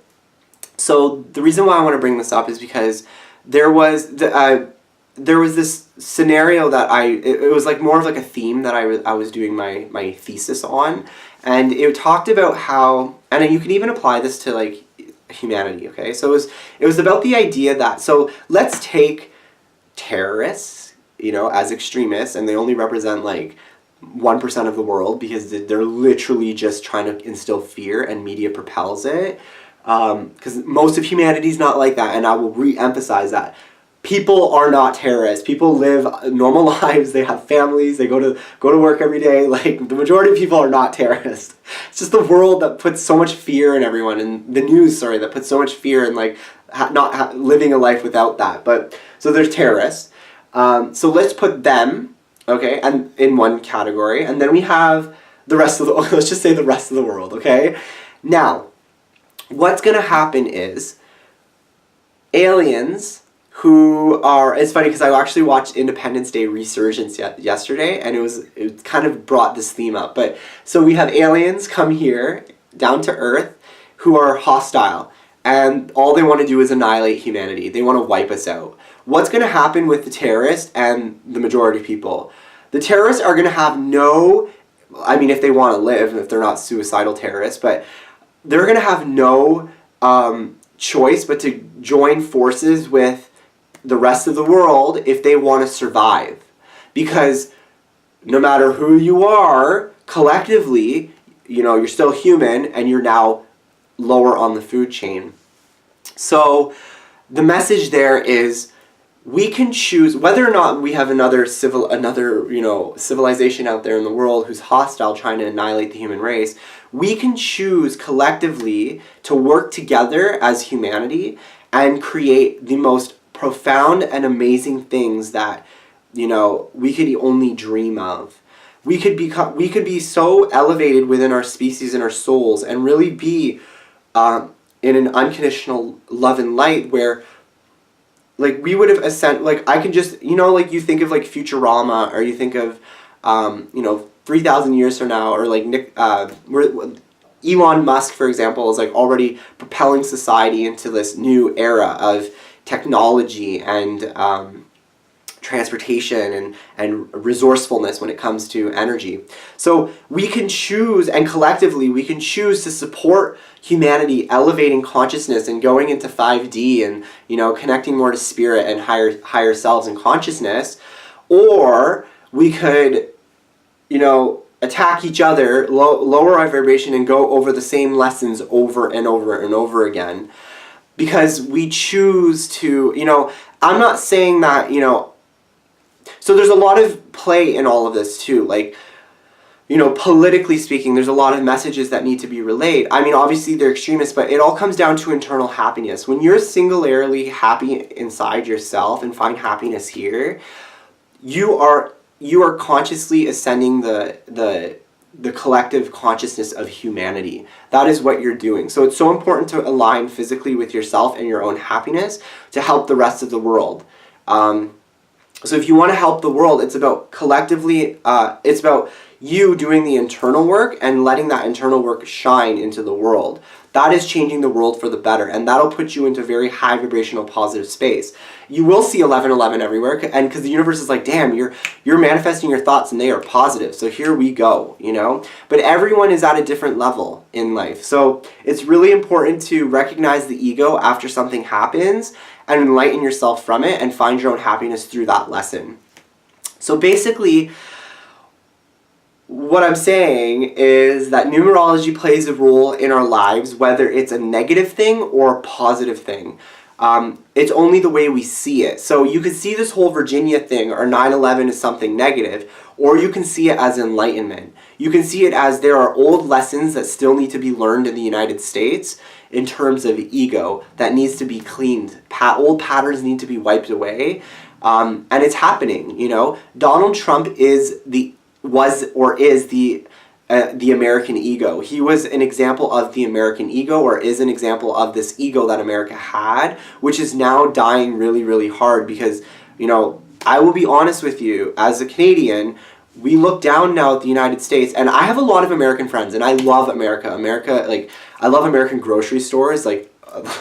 so the reason why I want to bring this up is because there was this scenario that it was like more of like a theme that I was doing my thesis on, and it talked about how, and you can even apply this to like humanity, okay? So it was about the idea that, so let's take terrorists, you know, as extremists, and they only represent like 1% of the world because they're literally just trying to instill fear and media propels it. Because most of humanity is not like that, and I will re-emphasize that. People are not terrorists. People live normal lives. They have families. They go to work every day. Like, the majority of people are not terrorists. It's just the world that puts so much fear in everyone, and the news, that puts so much fear in like living a life without that. But so there's terrorists. So let's put them, okay, and in one category, and then we have the rest of the. Let's just say the rest of the world, okay. Now, what's gonna happen is aliens. Who are, it's funny because I actually watched Independence Day Resurgence yesterday, and it kind of brought this theme up. But so we have aliens come here down to Earth who are hostile, and all they want to do is annihilate humanity. They want to wipe us out. What's going to happen with the terrorists and the majority of people? The terrorists are going to have no, I mean, if they want to live, if they're not suicidal terrorists, but they're going to have no choice but to join forces with the rest of the world if they want to survive. Because no matter who you are, collectively, you know, you're still human and you're now lower on the food chain. So the message there is we can choose whether or not we have another civilization out there in the world who's hostile trying to annihilate the human race. We can choose collectively to work together as humanity and create the most profound and amazing things that, you know, we could only dream of. We could be so elevated within our species and our souls and really be in an unconditional love and light where, like, we would have like, I can just, like, you think of, like, Futurama, or you think of, 3,000 years from now, or, like, Elon Musk, for example, is, like, already propelling society into this new era of technology and transportation and resourcefulness when it comes to energy. So we can choose, and collectively we can choose to support humanity elevating consciousness and going into 5D and, connecting more to spirit and higher selves and consciousness, or we could, attack each other, lower our vibration, and go over the same lessons over and over and over again, because we choose to, I'm not saying that, so there's a lot of play in all of this too, like, politically speaking, there's a lot of messages that need to be relayed. I mean, obviously they're extremists, but it all comes down to internal happiness. When you're singularly happy inside yourself and find happiness here, you are consciously ascending the collective consciousness of humanity. That is what you're doing. So it's so important to align physically with yourself and your own happiness to help the rest of the world. So if you want to help the world, it's about collectively, it's about you doing the internal work and letting that internal work shine into the world. That is changing the world for the better, and that'll put you into very high vibrational positive space. You will see 1111 everywhere, and because the universe is like, damn, you're manifesting your thoughts and they are positive, so here we go, But everyone is at a different level in life. So it's really important to recognize the ego after something happens and enlighten yourself from it and find your own happiness through that lesson. So basically, what I'm saying is that numerology plays a role in our lives, whether it's a negative thing or a positive thing. It's only the way we see it. So you could see this whole Virginia thing or 9/11 as something negative, or you can see it as enlightenment. You can see it as there are old lessons that still need to be learned in the United States in terms of ego that needs to be cleaned. Old patterns need to be wiped away, and it's happening. Donald Trump is the American ego. He was an example of the American ego, or is an example of this ego that America had, which is now dying really, really hard because, I will be honest with you, as a Canadian, we look down now at the United States, and I have a lot of American friends, and I love America. I love American grocery stores, like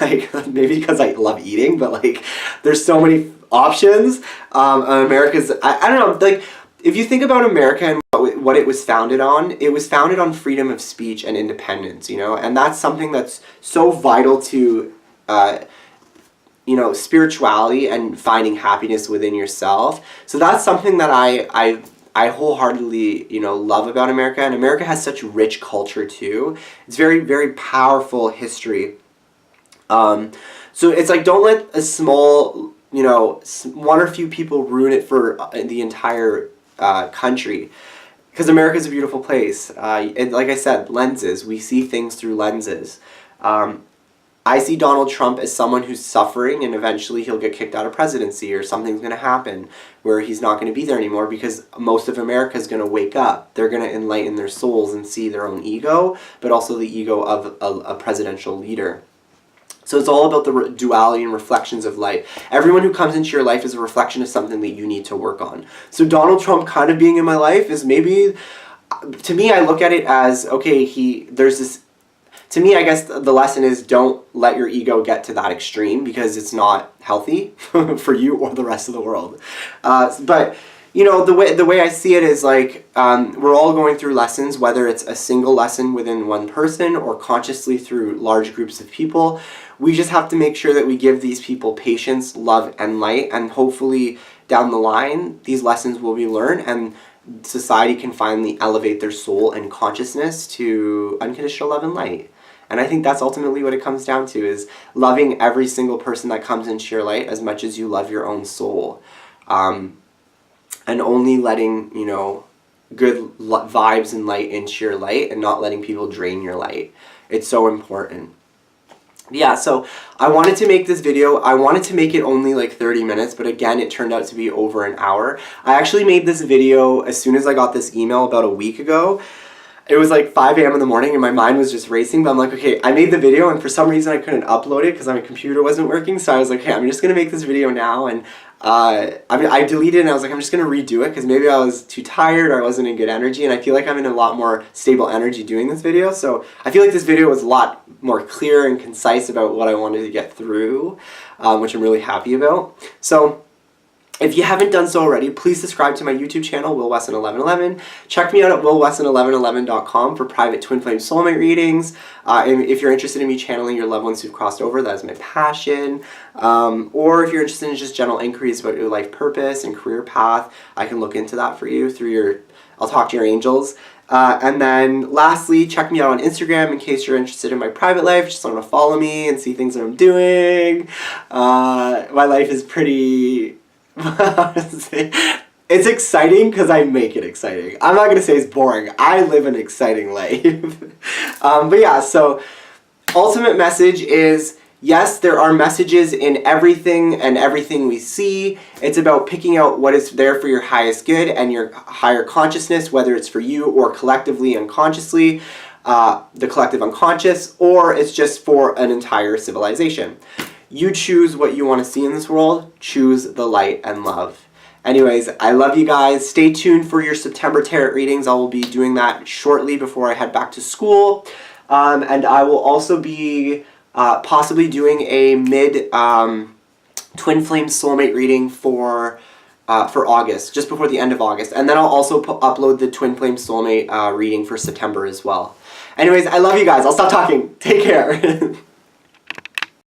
maybe because I love eating, but, like, there's so many options. America's, I don't know, like, if you think about America and what it was founded on freedom of speech and independence, and that's something that's so vital to, spirituality and finding happiness within yourself. So that's something that I wholeheartedly, love about America, and America has such rich culture too. It's very, very powerful history. So it's like, don't let a small, one or few people ruin it for the entire country, because America is a beautiful place. And like I said, lenses. We see things through lenses. I see Donald Trump as someone who's suffering, and eventually he'll get kicked out of presidency, or something's going to happen where he's not going to be there anymore, because most of America is going to wake up. They're going to enlighten their souls and see their own ego, but also the ego of a presidential leader. So it's all about the duality and reflections of light. Everyone who comes into your life is a reflection of something that you need to work on. So Donald Trump kind of being in my life is maybe, to me, I look at it as, okay, to me, I guess the lesson is, don't let your ego get to that extreme, because it's not healthy for you or the rest of the world. But the way I see it is like, we're all going through lessons, whether it's a single lesson within one person or consciously through large groups of people. We just have to make sure that we give these people patience, love, and light, and hopefully down the line, these lessons will be learned, and society can finally elevate their soul and consciousness to unconditional love and light. And I think that's ultimately what it comes down to, is loving every single person that comes into your light as much as you love your own soul. And only letting, good vibes and light into your light, and not letting people drain your light. It's so important. Yeah, so I wanted to make this video. I wanted to make it only like 30 minutes, but again, it turned out to be over an hour. I actually made this video as soon as I got this email about a week ago. it was like 5 a.m. in the morning and my mind was just racing, but I'm like, okay, I made the video and for some reason I couldn't upload it because my computer wasn't working, so I was like, okay, I'm just going to make this video now, and I deleted it and I was like, I'm just going to redo it because maybe I was too tired or I wasn't in good energy, and I feel like I'm in a lot more stable energy doing this video, so I feel like this video was a lot more clear and concise about what I wanted to get through, which I'm really happy about. So if you haven't done so already, please subscribe to my YouTube channel, Will Wesson 1111. Check me out at willwesson1111.com for private twin flame soulmate readings. And if you're interested in me channeling your loved ones who've crossed over, that is my passion. Or if you're interested in just general inquiries about your life purpose and career path, I can look into that for you through I'll talk to your angels. And then lastly, check me out on Instagram in case you're interested in my private life. Just want to follow me and see things that I'm doing. My life is pretty... it's exciting because I make it exciting. I'm not going to say it's boring. I live an exciting life. But yeah, so ultimate message is, yes, there are messages in everything and everything we see. It's about picking out what is there for your highest good and your higher consciousness, whether it's for you or collectively unconsciously, the collective unconscious, or it's just for an entire civilization. You choose what you want to see in this world. Choose the light and love. Anyways, I love you guys. Stay tuned for your September tarot readings. I will be doing that shortly before I head back to school. And I will also be possibly doing a mid-twin flame soulmate reading for August, just before the end of August. And then I'll also upload the twin flame soulmate reading for September as well. Anyways, I love you guys. I'll stop talking. Take care.